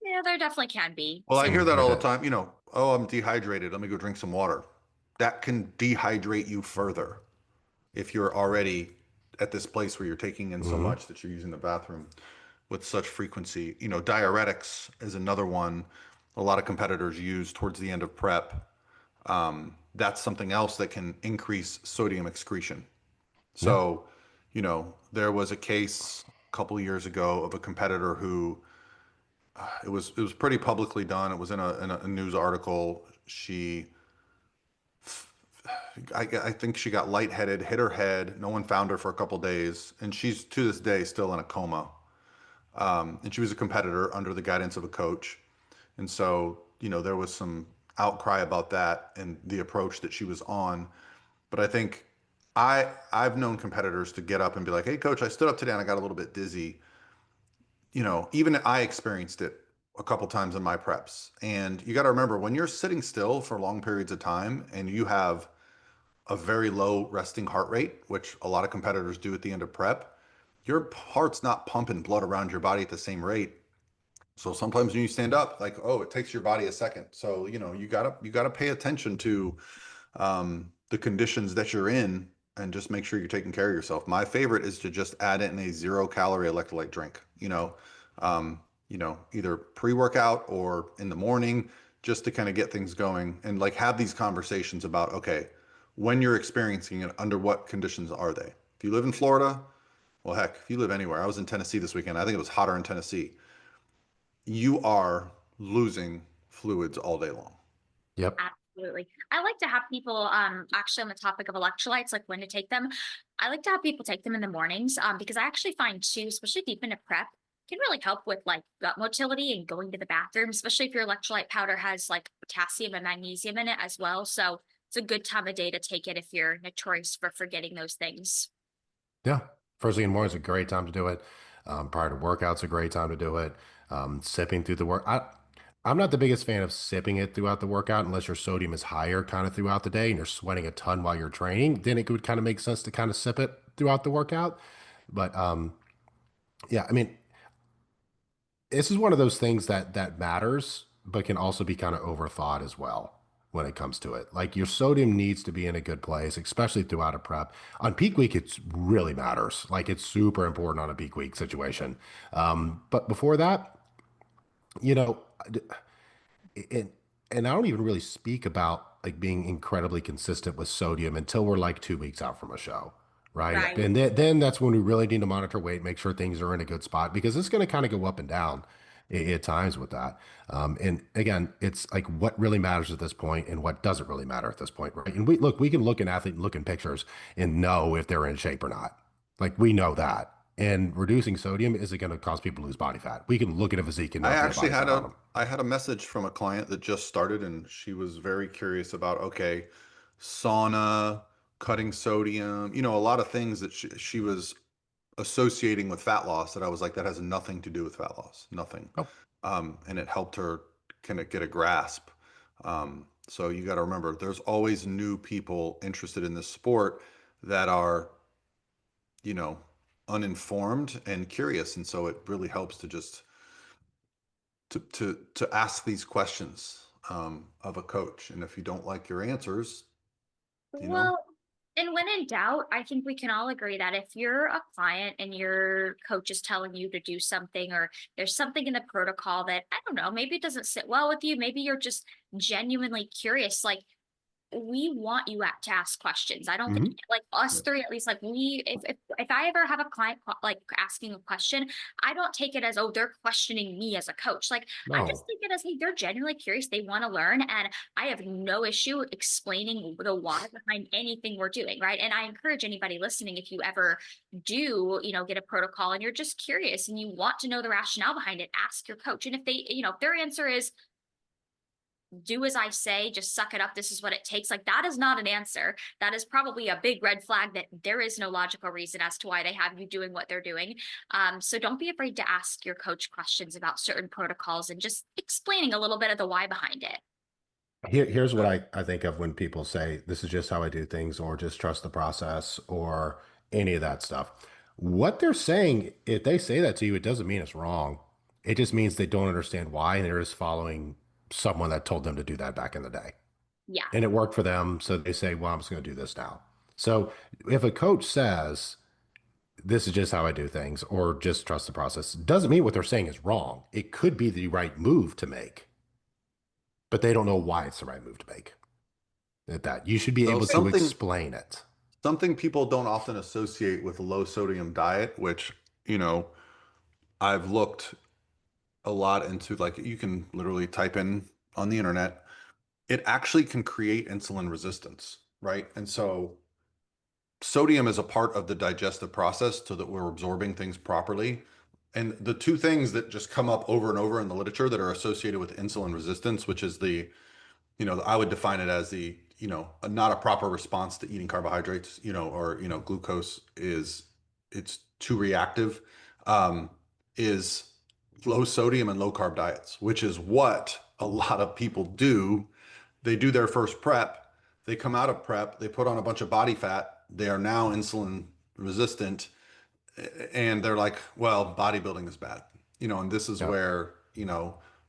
yeah, there definitely can be. Well, I So hear that there all the did. time. "Oh, I'm dehydrated. Let me go drink some water." That can dehydrate you further if you're already at this place where you're taking in so Hmm. much that you're using the bathroom with such frequency. Diuretics is another one a lot of competitors use towards the end of prep. That's something else that can increase sodium excretion. Yeah. So, there was a case a couple of years ago of a competitor who it was pretty publicly done. It was in a news article. I think she got lightheaded, hit her head. No one found her for a couple of days, and she's to this day still in a coma. And she was a competitor under the guidance of a coach. And so, there was some outcry about that and the approach that she was on. But I think I've known competitors to get up and be like, "Hey, coach, I stood up today and I got a little bit dizzy." Even I experienced it a couple times in my preps. And you got to remember when you're sitting still for long periods of time and you have a very low resting heart rate, which a lot of competitors do at the end of prep, your heart's not pumping blood around your body at the same rate. So sometimes when you stand up, like, oh, it takes your body a second. So, you gotta pay attention to the conditions that you're in and just make sure you're taking care of yourself. My favorite is to just add in a 0 calorie electrolyte drink, either pre-workout or in the morning, just to kind of get things going and like have these conversations about, okay, when you're experiencing it, under what conditions are they? If you live in Florida, well, heck, if you live anywhere, I was in Tennessee this weekend. I think it was hotter in Tennessee. You are losing fluids all day long. Yep. absolutely. I like to have people actually on the topic of electrolytes, like when to take them. I like to have people take them in the mornings because I actually find too, especially deep into prep, can really help with like gut motility and going to the bathroom, especially if your electrolyte powder has like potassium and magnesium in it as well. So it's a good time of day to take it if you're notorious for forgetting those things. Yeah. First thing in the morning is a great time to do it. Prior to workouts, a great time to do it. Sipping through the work. I'm not the biggest fan of sipping it throughout the workout unless your sodium is higher kind of throughout the day and you're sweating a ton while you're training. Then it would kind of make sense to kind of sip it throughout the workout. But yeah, I mean, this is one of those things that matters, but can also be kind of overthought as well when it comes to it. Like your sodium needs to be in a good place, especially throughout a prep. On peak week, it really matters. Like it's super important on a peak week situation. But before that, you know, and and I don't even really speak about like being incredibly consistent with sodium until we're like 2 weeks out from a show, right? Right. And then that's when we really need to monitor weight, make sure things are in a good spot because it's going to kind of go up and down at times with that. And again, it's like what really matters at this point and what doesn't really matter at this point, right? And we can look at athlete and look in pictures and know if they're in shape or not. Like we know that. And reducing sodium isn't going to cause people to lose body fat. We can look at a physique and know I if they have actually body had fat on a them. I had a message from a client that just started and she was very curious about, okay, sauna, cutting sodium, a lot of things that she was associating with fat loss that I was like, that has nothing to do with fat loss, nothing. Oh, And it helped her kind of get a grasp. So you got to remember, there's always new people interested in this sport that are, you know, uninformed and curious. And so it really helps to just to ask these questions of a coach. And if you don't like your answers, you know, Well, and when in doubt, I think we can all agree that if you're a client and your coach is telling you to do something, or there's something in the protocol that, I don't know, maybe it doesn't sit well with you, maybe you're just genuinely curious, like, we want you to ask questions. I don't think, Mhm. like, us yeah. three, at least, like, we, if I ever have a client like asking a question, I don't take it as, oh, they're questioning me as a coach. Like, I just No. take it as, hey, they're genuinely curious, they want to learn, and I have no issue explaining the why behind anything we're doing, right? And I encourage anybody listening, if you ever do, get a protocol and you're just curious and you want to know the rationale behind it, ask your coach. And if they, if their answer is, do as I say, just suck it up, this is what it takes. Like, that is not an answer. That is probably a big red flag that there is no logical reason as to why they have you doing what they're doing. So don't be afraid to ask your coach questions about certain protocols and just explaining a little bit of the why behind it. Here's what I think of when people say, this is just how I do things, or just trust the process, or any of that stuff. What they're saying, if they say that to you, it doesn't mean it's wrong. It just means they don't understand why, and they're just following someone that told them to do that back in the day. Yeah. And it worked for them. So they say, well, I'm just going to do this now. So if a coach says, this is just how I do things, or just trust the process, doesn't mean what they're saying is wrong. It could be the right move to make, but they don't know why it's the right move to make. At that, you should be So able to something explain it. something people don't often associate with a low sodium diet, which, you know, I've looked a lot into, like you can literally type in on the internet, it actually can create insulin resistance, right? And so sodium is a part of the digestive process so that we're absorbing things properly. And the two things that just come up over and over in the literature that are associated with insulin resistance, which is I would define it as not a proper response to eating carbohydrates, or, glucose it's too reactive, is low sodium and low carb diets, which is what a lot of people do. They do their first prep, they come out of prep, they put on a bunch of body fat, they are now insulin resistant, and they're like, well, bodybuilding is bad, and this is Yep. where,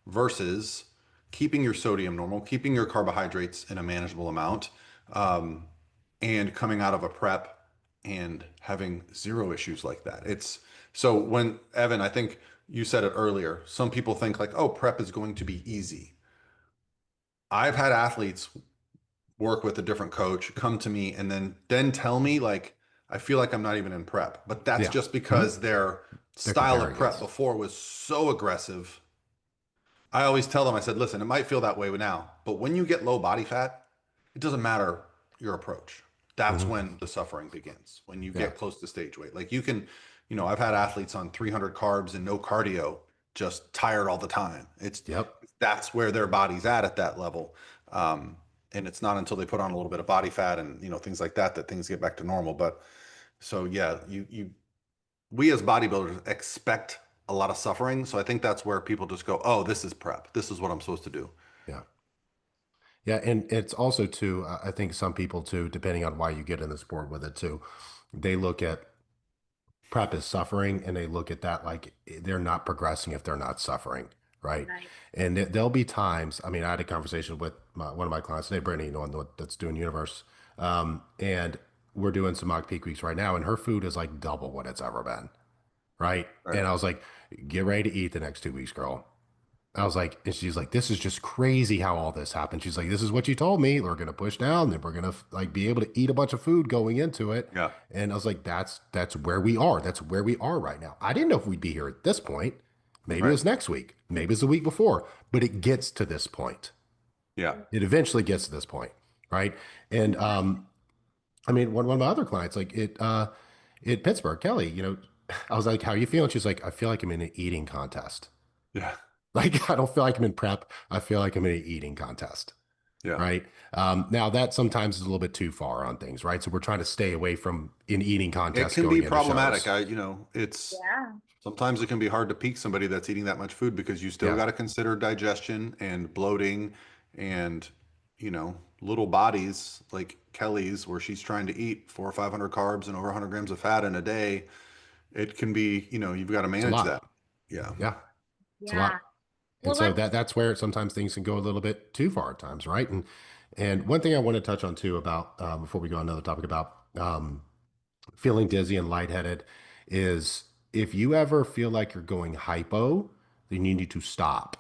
versus keeping your sodium normal, keeping your carbohydrates in a manageable amount, and coming out of a prep and having zero issues like that. It's so when Evan, I think you said it earlier, some people think like, oh, prep is going to be easy. I've had athletes work with a different coach, come to me, and then tell me like I feel like I'm not even in prep. But that's Yeah. just Mhm. because their They're style of comparing prep it. before was so aggressive. I always tell them, I said, listen, it might feel that way now, but when you get low body fat, it doesn't matter your approach. That's Hmm. when the suffering begins. When you Yeah. get close to stage weight. Like you can, I've had athletes on 300 carbs and no cardio, just tired all the time. Yep. That's where their body's at that level. And it's not until they put on a little bit of body fat and things like that that things get back to normal. But so yeah, we as bodybuilders expect a lot of suffering. So I think that's where people just go, oh, this is prep. This is what I'm supposed to do. Yeah. Yeah. And it's also too, I think some people too, depending on why you get in the sport with it too, they look at prep as suffering, and they look at that like they're not progressing if they're not suffering. Right. Right. And there'll be times, I mean, I had a conversation with one of my clients today, Brittany, that's doing Universe. And we're doing some mock peak weeks right now, and her food is like double what it's ever been. Right. Right. And I was like, get ready to eat the next 2 weeks, girl. I was like, and she's like, this is just crazy how all this happened. She's like, this is what you told me. We're gonna push down, then we're gonna like be able to eat a bunch of food going into it. Yeah. And I was like, that's where we are. That's where we are right now. I didn't know if we'd be here at this point. Maybe it Right. was next week. Maybe it's the week before. But it gets to this point. Yeah. It eventually gets to this point, right? And I mean, one of my other clients, like at Pittsburgh, Kelly, I was like, how are you feeling? She's like, I feel like I'm in an eating contest. Yeah. Like, I don't feel like I'm in prep. I feel like I'm in an eating contest. Yeah. Right. Now that sometimes is a little bit too far on things. Right. So we're trying to stay away from an eating It contest can be going into problematic. shows. It's Yeah. sometimes it can be hard to peak somebody that's eating that much food because you still Yeah. got to consider digestion and bloating and little bodies like Kelly's, where she's trying to eat 400 or 500 carbs and over 100 grams of fat in a day, it can be, you've got to It's a manage that. lot. Yeah. Yeah, it's a Yeah. lot. And Well, so let's that's where sometimes things can go a little bit too far at times, right? And one thing I want to touch on too about before we go on another topic about feeling dizzy and lightheaded is if you ever feel like you're going hypo, then you need to stop.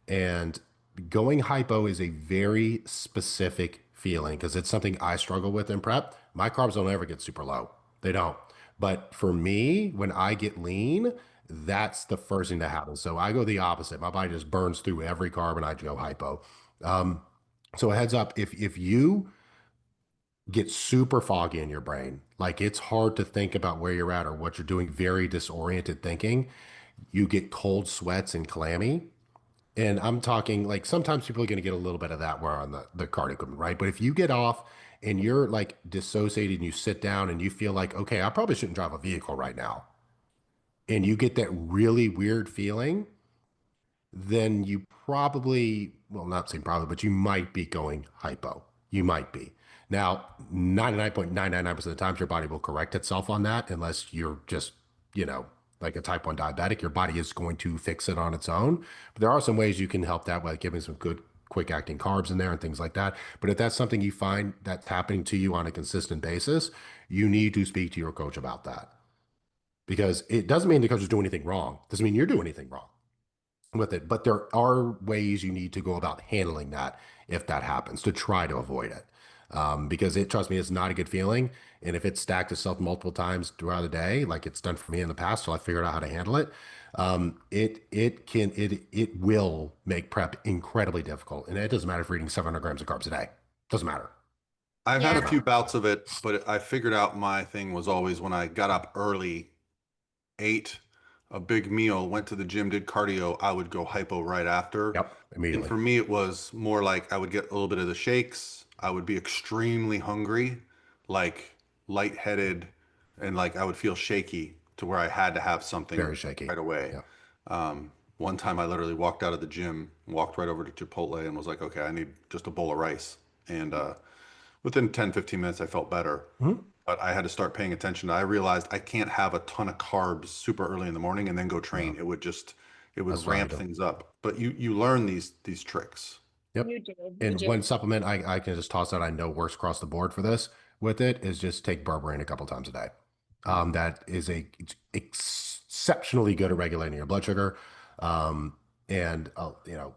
And going hypo is a very specific feeling because it's something I struggle with in prep. My carbs don't ever get super low. They don't. But for me, when I get lean, that's the first thing that happens. So I go the opposite. My body just burns through every carb and I go hypo. Um, so a heads up, if you get super foggy in your brain, like it's hard to think about where you're at or what you're doing, very disoriented thinking, you get cold sweats and clammy, and I'm talking like sometimes people are going to get a little bit of that where on the card equipment, right? But if you get off and you're like dissociated and you sit down and you feel like, okay, I probably shouldn't drive a vehicle right now, and you get that really weird feeling, then you probably, well, not saying probably, but you might be going hypo. You might be. Now, 99.999% of the times your body will correct itself on that unless you're just, you know, like a type 1 diabetic. Your body is going to fix it on its own. But there are some ways you can help that by giving some good quick acting carbs in there and things like that. But if that's something you find that's happening to you on a consistent basis, you need to speak to your coach about that. Because it doesn't mean the coach is doing anything wrong. It doesn't mean you're doing anything wrong with it, but there are ways you need to go about handling that if that happens to try to avoid it. Because trust me, it's not a good feeling. And if it stacked itself multiple times throughout the day, like it's done for me in the past, so I figured out how to handle it. It will make prep incredibly difficult. And it doesn't matter if you're eating 700 grams of carbs a day. Doesn't matter. I've had yeah. a few bouts of it, but I figured out my thing was always when I got up early, ate a big meal, went to the gym, did cardio, I would go hypo right after. Yep, And immediately. for me, it was more like I would get a little bit of the shakes. I would be extremely hungry, like lightheaded, and like I would feel shaky to where I had to have something Very shaky. right away. Yeah. One time I literally walked out of the gym, walked right over to Chipotle and was like, okay, I need just a bowl of rice. And within 10, 15 minutes, I felt better. Mhm. But I had to start paying attention. I realized I can't have a ton of carbs super early in the morning and then go train. No, It that's would what I ramp do. things up. But you learn these tricks. Yep. You do. You And do. one supplement I can just toss out, I know works across the board for this with it is just take berberine a couple times a day. That is it's exceptionally good at regulating your blood sugar. And you know,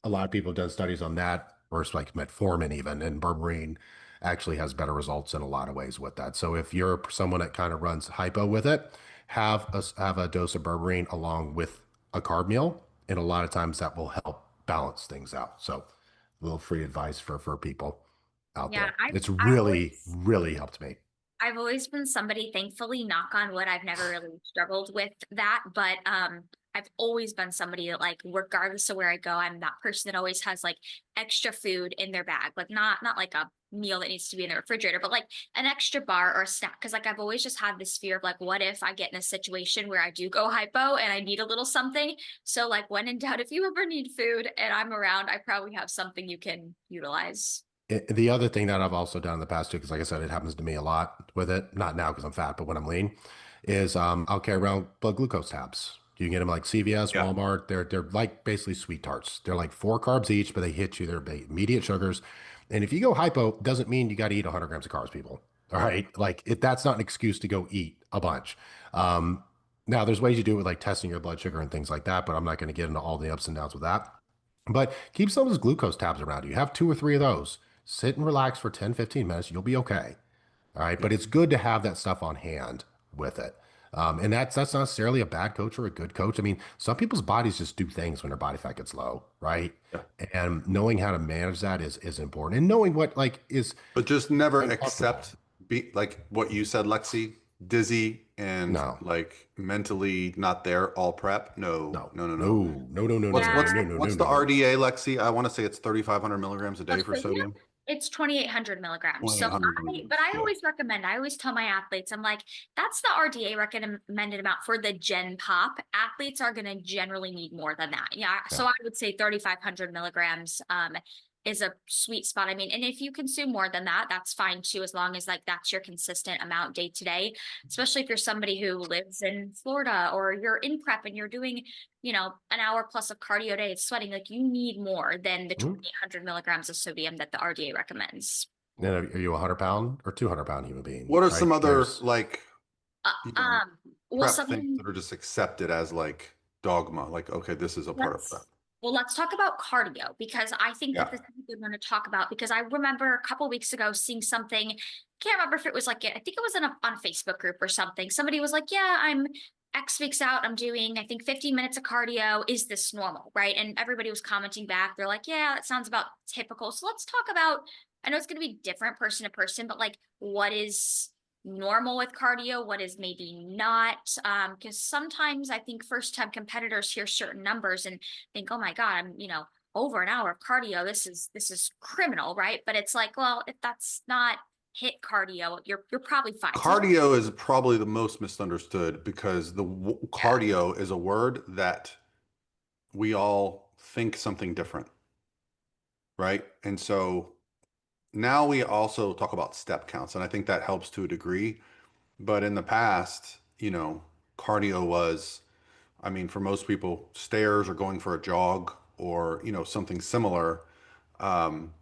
a lot of people have done studies on that, versus like metformin even, and berberine actually has better results in a lot of ways with that. So if you're someone that kind of runs hypo with it, have a dose of berberine along with a carb meal, and a lot of times that will help balance things out. So a little free advice for people out Yeah, there. I've It's I've really, always really helped me. I've always been somebody, thankfully, knock on wood, I've never really struggled with that, but I've always been somebody that like regardless of where I go, I'm that person that always has like extra food in their bag. Like not like a meal that needs to be in the refrigerator, but like an extra bar or a snack. Cause like I've always just had this fear of like, what if I get in a situation where I do go hypo and I need a little something? So like when in doubt, if you ever need food and I'm around, I probably have something you can utilize. The other thing that I've also done in the past too, because like I said, it happens to me a lot with it, not now because I'm fat, but when I'm lean, is I'll carry around blood glucose tabs. You can get them like CVS, Yeah. Walmart. They're like basically sweet tarts. They're like 4 carbs each, but they hit you. They're immediate sugars. And if you go hypo, doesn't mean you got to eat 100 grams of carbs, people. All right, like that's not an excuse to go eat a bunch. Um, Now there's ways you do it with like testing your blood sugar and things like that, but I'm not going to get into all the ups and downs with that. But keep some of those glucose tabs around you. Have 2 or 3 of those. Sit and relax for 10, 15 minutes. You'll be okay. All right. Yeah. But it's good to have that stuff on hand with it. And that's not necessarily a bad coach or a good coach. I mean, some people's bodies just do things when their body fat gets low, right? Yeah. And knowing how to manage that is important. And knowing what like is But just never uncomfortable. accept be like what you said, Lexi, dizzy and No, like mentally not there all prep. No, no, no, no, no. no, no, no, no, no, What's no, Yeah. what's no, no, no, what's no, the no. RDA, Lexi? I want to say it's 3,500 milligrams a Oh, day for so yeah, sodium. it's 2,800 milligrams. So 2,800 but milligrams. I Yeah. always recommend, I always tell my athletes, I'm like, that's the RDA recommended amount for the Gen Pop. Athletes are going to generally need more than that. Yeah. Yeah. So I would say 3,500 milligrams. is a sweet spot. I mean, and if you consume more than that, that's fine too, as long as like that's your consistent amount day to day, especially if you're somebody who lives in Florida or you're in prep and you're doing, an hour plus of cardio a day, it's sweating, like you need more than the Mhm. 2,800 milligrams of sodium that the RDA recommends. And are you a 100 pound or 200 pound human being? What are some Right? other like, Uh, you know, um, well, prep things something that are just accepted as like dogma? Like, okay, this is a part of prep. let's talk about cardio, because I think that Yeah. this is a good one to talk about, because I remember a couple weeks ago seeing something. Can't remember if it was like, I think it was on a Facebook group or something. Somebody was like, yeah, I'm X weeks out, I'm doing, I think, 15 minutes of cardio. Is this normal? Right. And everybody was commenting back. They're like, yeah, that sounds about typical. So let's talk about, I know it's going to be different person to person, but like, what is normal with cardio, what is maybe not? Because sometimes I think first time competitors hear certain numbers and think, oh my God, I'm, over an hour of cardio. This is criminal, right? But it's like, well, if that's not hit cardio, you're probably fine. So Cardio is probably the most misunderstood because yeah, cardio is a word that we all think something different, right? And so now we also talk about step counts, and I think that helps to a degree. But in the past, cardio was, I mean, for most people, stairs or going for a jog or, something similar. Um,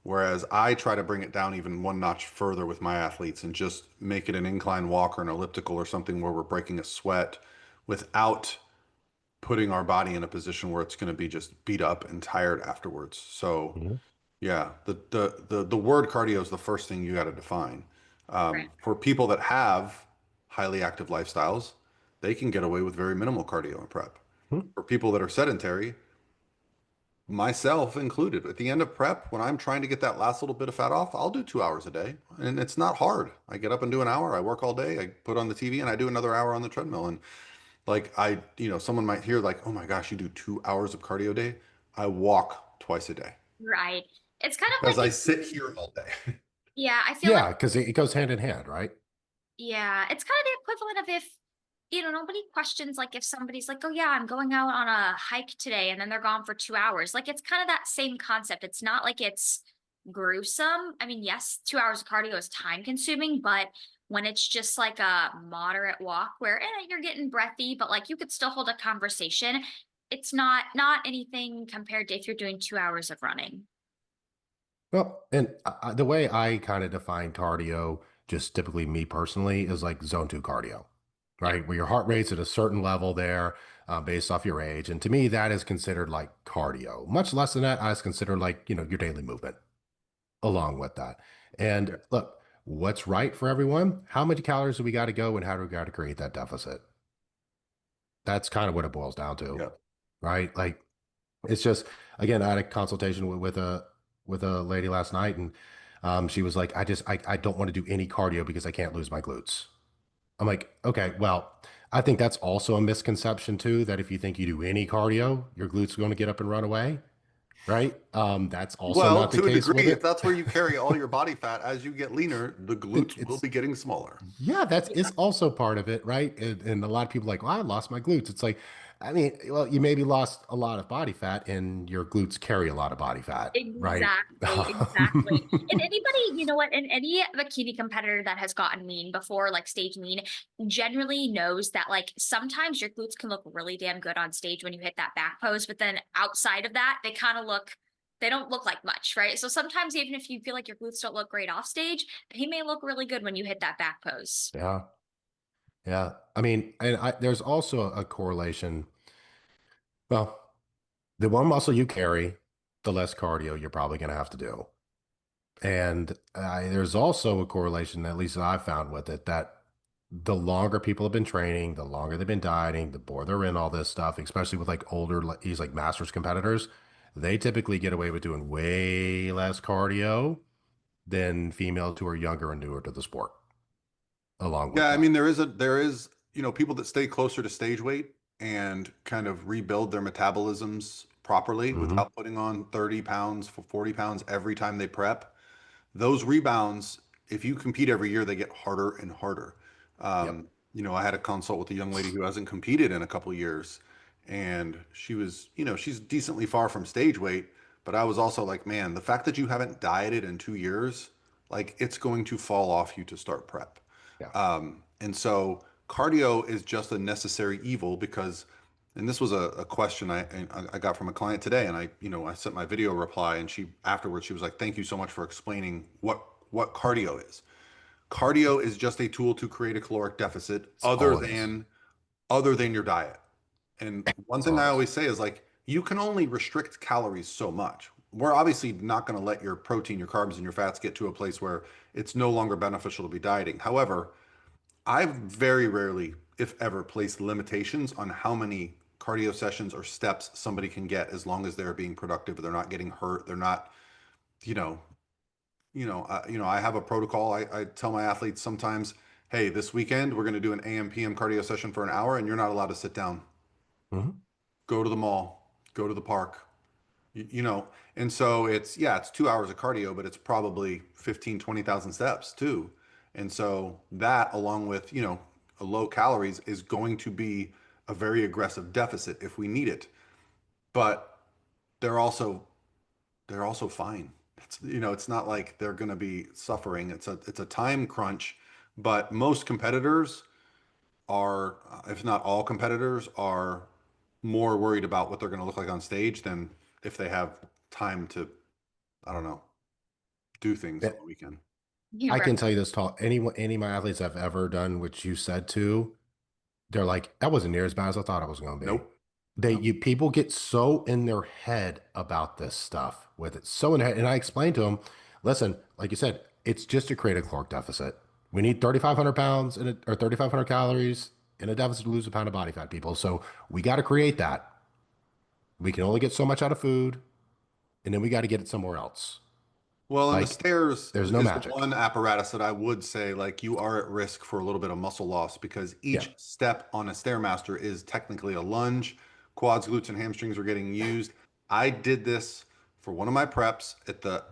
Whereas I try to bring it down even one notch further with my athletes and just make it an incline walk or an elliptical or something where we're breaking a sweat without putting our body in a position where it's going to be just beat up and tired afterwards. So Mhm. yeah, the word cardio is the first thing you got to define. right. For people that have highly active lifestyles, they can get away with very minimal cardio and prep. Mhm. For people that are sedentary, myself included, at the end of prep, when I'm trying to get that last little bit of fat off, I'll do 2 hours a day, and it's not hard. I get up and do an hour. I work all day. I put on the TV and I do another hour on the treadmill. And like someone might hear like, "Oh my gosh, you do 2 hours of cardio a day." I walk twice a day Right. It's kind of because like I if, sit here all day. yeah, I feel like, Yeah, because it goes hand in hand, right? yeah, it's kind of the equivalent of if, nobody questions like if somebody's like, oh yeah, I'm going out on a hike today and then they're gone for 2 hours. Like it's kind of that same concept. It's not like it's gruesome. I mean, yes, 2 hours of cardio is time consuming, but when it's just like a moderate walk where you're getting breathy, but like you could still hold a conversation, it's not anything compared to if you're doing 2 hours of running. Well, and the way I kind of define cardio, just typically me personally, is like zone two cardio, Yeah. right? Where your heart rate's at a certain level there, based off your age. And to me, that is considered like cardio. Much less than that, I is considered like, your daily movement along with that. And Yeah. look, what's right for everyone? How many calories do we got to go and how do we got to create that deficit? That's kind of what it boils down to, Yeah. right? Like it's just again, I had a consultation with a lady last night, and she was like, I don't want to do any cardio because I can't lose my glutes. I'm like, okay, well, I think that's also a misconception too, that if you think you do any cardio, your glutes are going to get up and run away, right? That's also Well, not the to a case with degree, if it. that's where you carry all your body fat, as you get leaner, the glutes will It's be getting smaller. Yeah, that's is also part of it, right? And a lot of people are like, well, I lost my glutes. It's like, I mean, well, you maybe lost a lot of body fat, and your glutes carry a lot of body fat, right? Exactly, exactly. And anybody, you know what, and any bikini competitor that has gotten mean before, like stage mean, generally knows that like sometimes your glutes can look really damn good on stage when you hit that back pose, but then outside of that, they don't look like much, right? So sometimes even if you feel like your glutes don't look great off stage, they may look really good when you hit that back pose. Yeah, yeah. I mean, there's also a correlation. Well, the more muscle you carry, the less cardio you're probably going to have to do. And there's also a correlation, at least that I've found with it, that the longer people have been training, the longer they've been dieting, the more they're in all this stuff, especially with like older, these like masters competitors, they typically get away with doing way less cardio than females who are younger and newer to the sport, along Yeah, with I that. mean there is people that stay closer to stage weight and kind of rebuild their metabolisms properly Hmm. without putting on 30 pounds for 40 pounds every time they prep. Those rebounds, if you compete every year, they get harder and harder. Yep. I had a consult with a young lady who hasn't competed in a couple years, and she was, she's decently far from stage weight, but I was also like, man, the fact that you haven't dieted in 2 years, like it's going to fall off you to start prep. Yeah. And so cardio is just a necessary evil because, and this was a question I got from a client today, and I sent my video reply, and she afterwards she was like, "Thank you so much for explaining what cardio is." Cardio is just a tool to create a caloric deficit It's all it is. other than your diet. And one That's thing all I it is. always say is like, you can only restrict calories so much. We're obviously not going to let your protein, your carbs, and your fats get to a place where it's no longer beneficial to be dieting. However, I've very rarely, if ever, placed limitations on how many cardio sessions or steps somebody can get as long as they're being productive, they're not getting hurt, they're not, you know, I have a protocol. I tell my athletes sometimes, hey, this weekend we're going to do an AM PM cardio session for an hour, and you're not allowed to sit down. Mhm. Go to the mall, go to the park, you know. And so it's 2 hours of cardio, but it's probably 15, 20,000 steps too. And so that, along with, a low calories, is going to be a very aggressive deficit if we need it. But they're also they're also fine. It's not like they're going to be suffering. It's a time crunch, but most competitors are, if not all competitors, are more worried about what they're going to look like on stage than if they have time to, I don't know, do things Yeah, on the weekend. I You're can tell you this, talk any of my athletes I've ever done, which you said to, they're like, that wasn't near as bad as I thought it was going to be. Nope. No. People get so in their head about this stuff with it, so in their head. And I explained to them, listen, like you said, it's just to create a caloric deficit. We need 3,500 pounds or 3,500 calories in a deficit to lose a pound of body fat, people. So we got to create that. We can only get so much out of food, and then we got to get it somewhere else. Well, and the Like, stairs there's no is the magic. one apparatus that I would say like you are at risk for a little bit of muscle loss because Yeah. each step on a stairmaster is technically a lunge. Quads, glutes, and hamstrings are getting used. I did this for one of my preps at the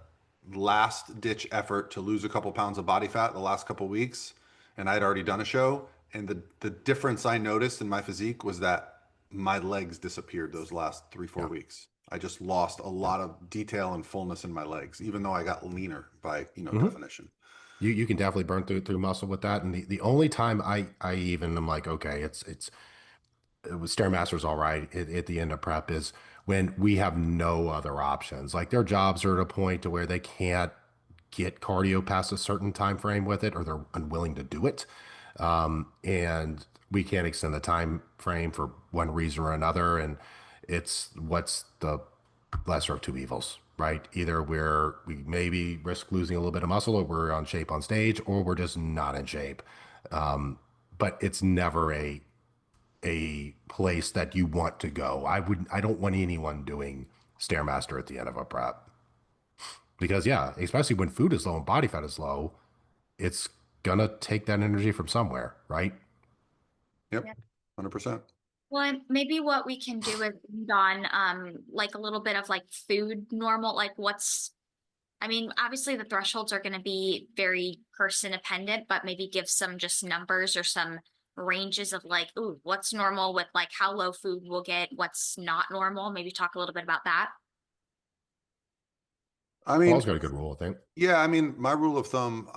last ditch effort to lose a couple pounds of body fat the last couple weeks, and I had already done a show. And the difference I noticed in my physique was that my legs disappeared those last 3, 4 Yeah. weeks. I just lost a Yeah. lot of detail and fullness in my legs, even though I got leaner by, Mhm. definition. You can definitely burn through muscle with that. And the only time I even am like, okay, it was Stairmaster's all right at the end of prep is when we have no other options. Like their jobs are at a point to where they can't get cardio past a certain time frame with it, or they're unwilling to do it. And we can't extend the time frame for one reason or another. And it's what's the lesser of two evils, right? Either we maybe risk losing a little bit of muscle, or we're on shape on stage, or we're just not in shape. But it's never a place that you want to go. I don't want anyone doing Stairmaster at the end of a prep because yeah, especially when food is low and body fat is low, it's gonna take that energy from somewhere, right? Yep. Yeah. 100%. Well, and maybe what we can do is lead on like a little bit of like food normal, like I mean, obviously the thresholds are going to be very person dependent, but maybe give some just numbers or some ranges of like, ooh, what's normal with like how low food will get, what's not normal. Maybe talk a little bit about that. I Paul's mean, got a good rule, I think. yeah, I mean, my rule of thumb,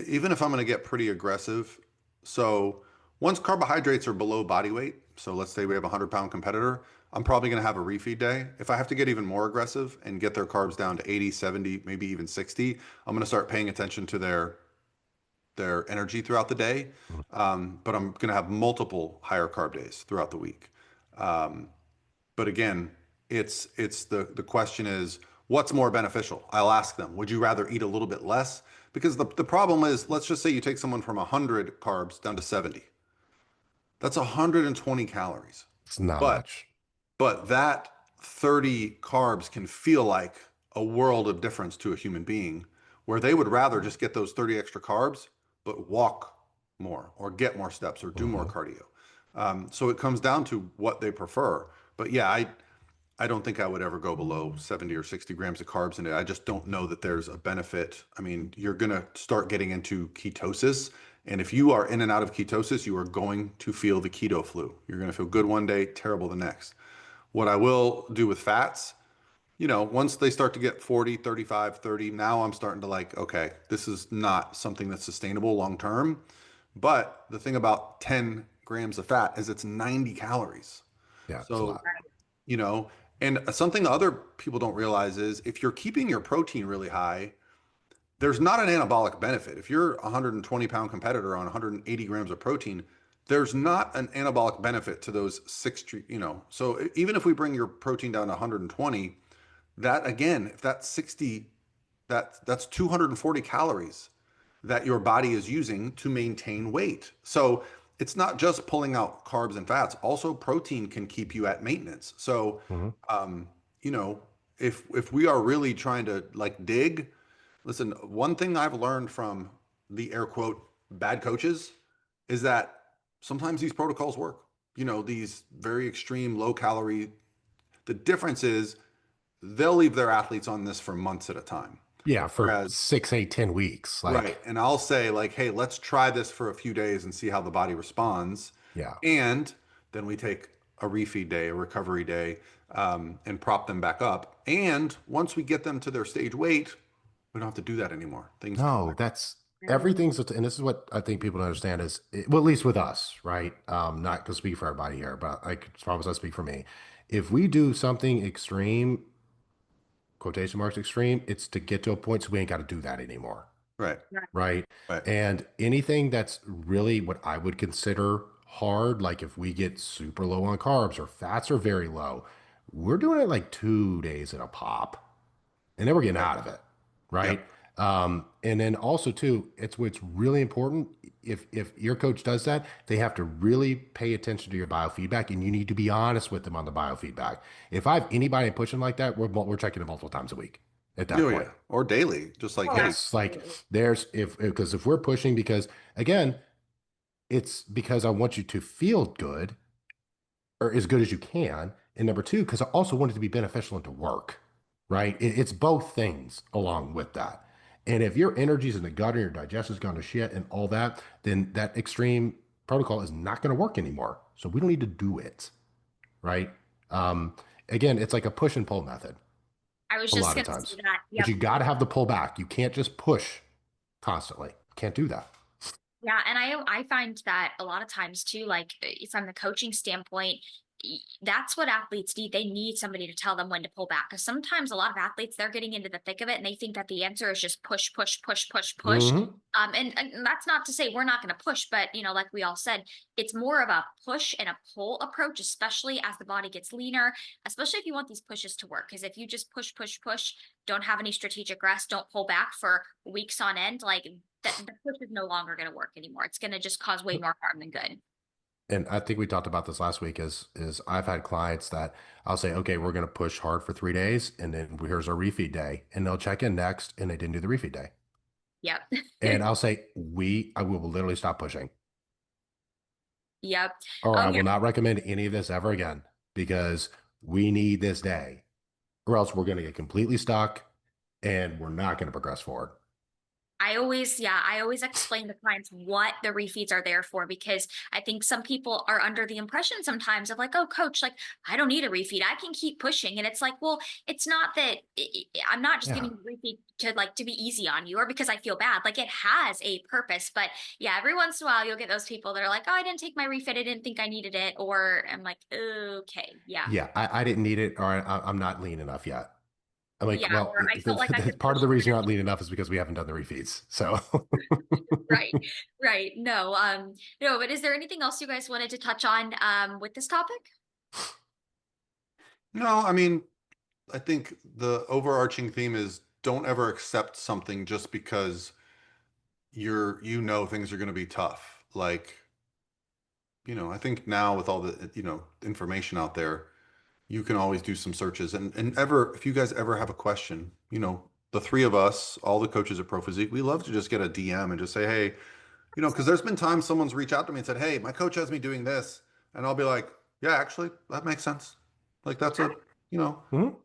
even if I'm going to get pretty aggressive, so once carbohydrates are below body weight, so let's say we have a 100-pound competitor, I'm probably going to have a refeed day. If I have to get even more aggressive and get their carbs down to 80, 70, maybe even 60, I'm going to start paying attention to their energy throughout the day. But I'm going to have multiple higher carb days throughout the week. Um, but again, it's the question is what's more beneficial? I'll ask them, would you rather eat a little bit less? Because the problem is, let's just say you take someone from 100 carbs down to 70. That's 120 calories. It's not But much. but that 30 carbs can feel like a world of difference to a human being, where they would rather just get those 30 extra carbs, but walk more or get more steps or do more Mhm. cardio. So it comes down to what they prefer. But yeah, I don't think I would ever go below 70 or 60 grams of carbs in it. I just don't know that there's a benefit. I mean, you're going to start getting into ketosis. And if you are in and out of ketosis, you are going to feel the keto flu. You're going to feel good one day, terrible the next. What I will do with fats, once they start to get 40, 35, 30, now I'm starting to like, okay, this is not something that's sustainable long term. But the thing about 10 grams of fat is it's 90 calories. Yeah, it's a So, lot. you know, and something that other people don't realize is if you're keeping your protein really high, there's not an anabolic benefit. If you're a 120-pound competitor on 180 grams of protein, there's not an anabolic benefit to those So even if we bring your protein down to 120, that again, if that's 60, that's 240 calories that your body is using to maintain weight. So it's not just pulling out carbs and fats. Also, protein can keep you at maintenance. So, Hmm. um, you know, if we are really trying to like dig, listen, one thing I've learned from the air quote bad coaches is that sometimes these protocols work. These very extreme low calorie. The difference is they'll leave their athletes on this for months at a time. Yeah, for Whereas, 6, 8, 10 weeks. right. Like, And I'll say, like, hey, let's try this for a few days and see how the body responds. yeah. And then we take a refeed day, a recovery day, and prop them back up. And once we get them to their stage weight, we don't have to do that anymore. Things come No, back. that's Right. everything's, and this is what I think people don't understand is, well, at least with us, right? Not to speak for everybody here, but I could promise I speak for me. If we do something extreme, quotation marks extreme, it's to get to a point so we ain't got to do that anymore, Right. Right. right? Right. And anything that's really what I would consider hard, like if we get super low on carbs or fats are very low, we're doing it like 2 days at a pop and then we're getting Right. out of it, right? Yep. And then also too, it's what's really important. If your coach does that, they have to really pay attention to your biofeedback, and you need to be honest with them on the biofeedback. If I have anybody pushing like that, we're checking it multiple times a week at that Oh, point. yeah. Or daily. Just like, Oh, hey, Yes, like absolutely. there's if because if we're pushing, because again, it's because I want you to feel good or as good as you can. And number two, because I also want it to be beneficial and to work, right? It's both things along with that. And if your energy's in the gut and your digestion's gone to shit and all that, then that extreme protocol is not going to work anymore. So we don't need to do it, right? Um, Again, it's like a push and pull method I was a just lot of gonna say times, that. but Yep. you got to have the pull back. You can't just push constantly. Can't do that. Yeah, and I find that a lot of times too, like from the coaching standpoint, that's what athletes need. They need somebody to tell them when to pull back. Because sometimes a lot of athletes they're getting into the thick of it and they think that the answer is just push, push, push, push, push. Hmm. And that's not to say we're not going to push, but like we all said, it's more of a push and a pull approach, especially as the body gets leaner, especially if you want these pushes to work. Because if you just push, push, push, don't have any strategic rest, don't pull back for weeks on end, like the push is no longer going to work anymore. It's going to just cause way more harm than good. And I think we talked about this last week is I've had clients that I'll say, okay, we're going to push hard for 3 days and then here's our refeed day. And they'll check in next and they didn't do the refeed day. Yep. And I'll say, I will literally stop pushing Yep. or Oh I yeah. will not recommend any of this ever again because we need this day or else we're going to get completely stuck and we're not going to progress forward. I always explain to clients what the refeeds are there for because I think some people are under the impression sometimes of like, oh, coach, like I don't need a refeed. I can keep pushing. And it's like, well, it's not that I'm not just Yeah. giving you a refeed to be easy on you or because I feel bad. Like it has a purpose. But yeah, every once in a while you'll get those people that are like, oh, I didn't take my refeed. I didn't think I needed it. Or I'm like, okay, yeah. Yeah. I didn't need it or I'm not lean enough yet. I'm like, Yeah. well, Or I felt like I could part of push the reason you're harder. not lean enough is because we haven't done the refeeds. So Right, right. No, no, but is there anything else you guys wanted to touch on with this topic? no, I mean, I think the overarching theme is don't ever accept something just because things are going to be tough. Like, I think now with all the, information out there, you can always do some searches and if you guys ever have a question, the three of us, all the coaches at Pro Physique, we love to just get a DM and just say, hey, because there's been times someone's reached out to me and said, hey, my coach has me doing this. And I'll be like, yeah, actually, that makes sense. Like that's you know, Mhm.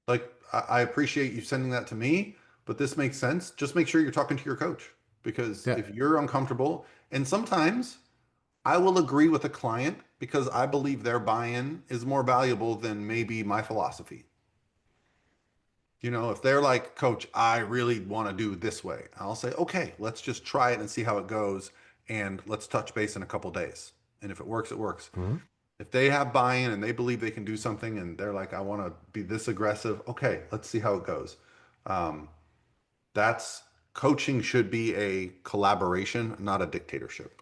like I appreciate you sending that to me, but this makes sense. Just make sure you're talking to your coach because Yeah. if you're uncomfortable, and sometimes I will agree with a client because I believe their buy-in is more valuable than maybe my philosophy. You know, if they're like, Coach, I really want to do it this way, I'll say, okay, let's just try it and see how it goes. And let's touch base in a couple days. And if it works, it works. Mhm. If they have buy-in and they believe they can do something and they're like, I want to be this aggressive, okay, let's see how it goes. Um, that's coaching should be a collaboration, not a dictatorship.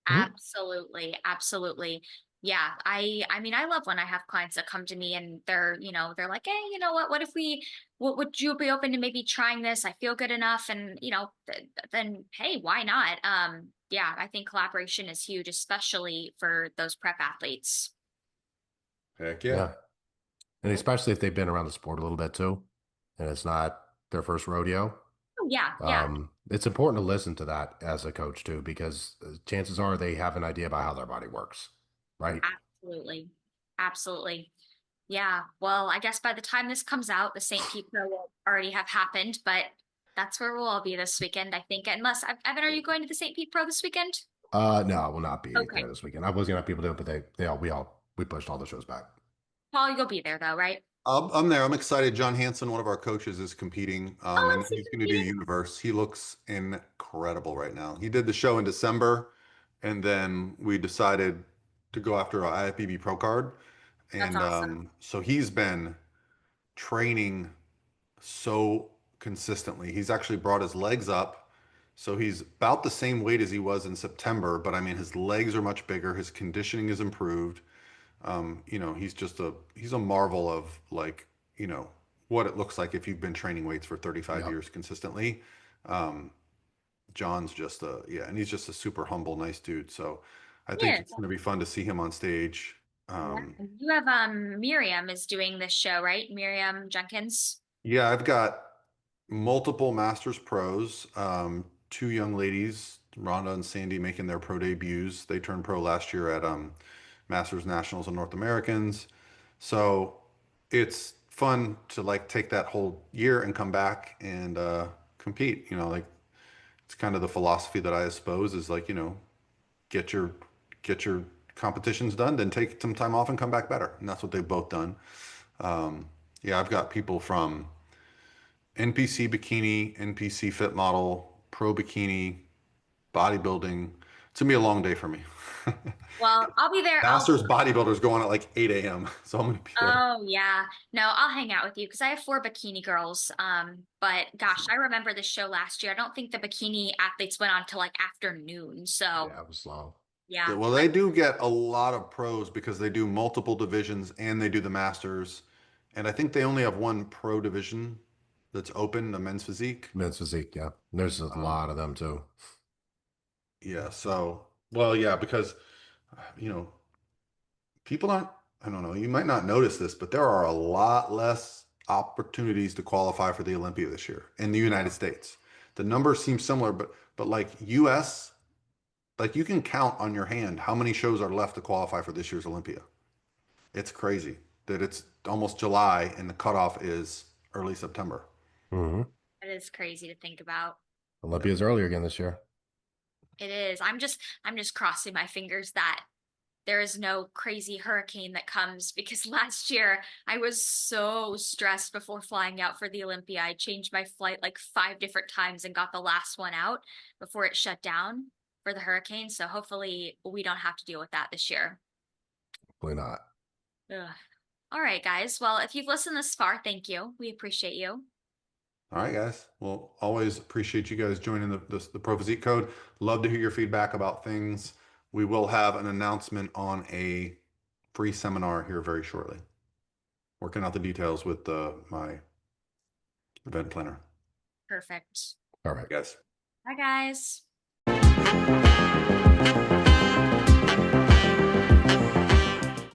Mhm. Absolutely, absolutely. Yeah, I mean, I love when I have clients that come to me and they're, they're like, "Hey, you know what? What would you be open to maybe trying this? I feel good enough." And, then hey, why not? Yeah, I think collaboration is huge, especially for those prep athletes. Heck yeah. Yeah. And especially if they've been around the sport a little bit too, and it's not their first rodeo. Oh, yeah, yeah. It's important to listen to that as a coach too, because chances are they have an idea about how their body works, right? Absolutely. Absolutely. Yeah. Well, I guess by the time this comes out, the St. Pete Pro will already have happened, but that's where we'll all be this weekend, I think. Unless, Evan, are you going to the St. Pete Pro this weekend? No, I will not be Okay. there this weekend. I was gonna have people do it, but we pushed all the shows back. Paul, you'll be there though, right? I'm there. I'm excited. John Hanson, one of our coaches, is competing, Oh, and is he he's going to do competing? Universe. He looks incredible right now. He did the show in December, and then we decided to go after our IFBB Pro card, That's and awesome. so he's been training so consistently. He's actually brought his legs up, so he's about the same weight as he was in September, but I mean his legs are much bigger. His conditioning is improved. You know, he's a marvel of like, you know, what it looks like if you've been training weights for 35 Yep. years consistently. Um, John's just a yeah, and he's just a super humble, nice dude. So I think Yeah. it's going to be fun to see him on stage. Yeah. You have Miriam is doing this show, right? Miriam Jenkins. Yeah, I've got multiple Masters pros, two young ladies, Rhonda and Sandy, making their pro debuts. They turned pro last year at Masters Nationals and North Americans. So it's fun to like take that whole year and come back and compete. You know, like it's kind of the philosophy that I suppose is like, you know, get your get your competitions done, then take some time off and come back better. And that's what they've both done. Yeah, I've got people from NPC bikini, NPC fit model, pro bikini, bodybuilding. It's gonna be a long day for me. Well, I'll be there. Masters bodybuilders go on at like 8 a.m. So I'm gonna be there. Oh yeah. No, I'll hang out with you because I have four bikini girls. But gosh, I remember the show last year. I don't think the bikini athletes went on till like afternoon. So Yeah, it was slow. Yeah, yeah. well, they do get a lot of pros because they do multiple divisions and they do the masters. And I think they only have one pro division that's open, the men's physique. Men's physique, yeah. There's a Um, lot of them too. yeah, so, well, yeah, because, you know, people aren't, I don't know, you might not notice this, but there are a lot less opportunities to qualify for the Olympia this year in the United Yeah. States. The numbers seem similar, but like US, like you can count on your hand how many shows are left to qualify for this year's Olympia. It's crazy that it's almost July and the cutoff is early September. Hmm. It is crazy to think about. Olympia's earlier again this year. It is. I'm just crossing my fingers that there is no crazy hurricane that comes because last year I was so stressed before flying out for the Olympia. I changed my flight like five different times and got the last one out before it shut down for the hurricane. So hopefully we don't have to deal with that this year. Probably not. Ugh. All right, guys. Well, if you've listened this far, thank you. We appreciate you. All right, guys. Well, always appreciate you guys joining the Pro Physique Code. Love to hear your feedback about things. We will have an announcement on a free seminar here very shortly. Working out the details with my event planner. Perfect. All right. Guys. Bye, guys.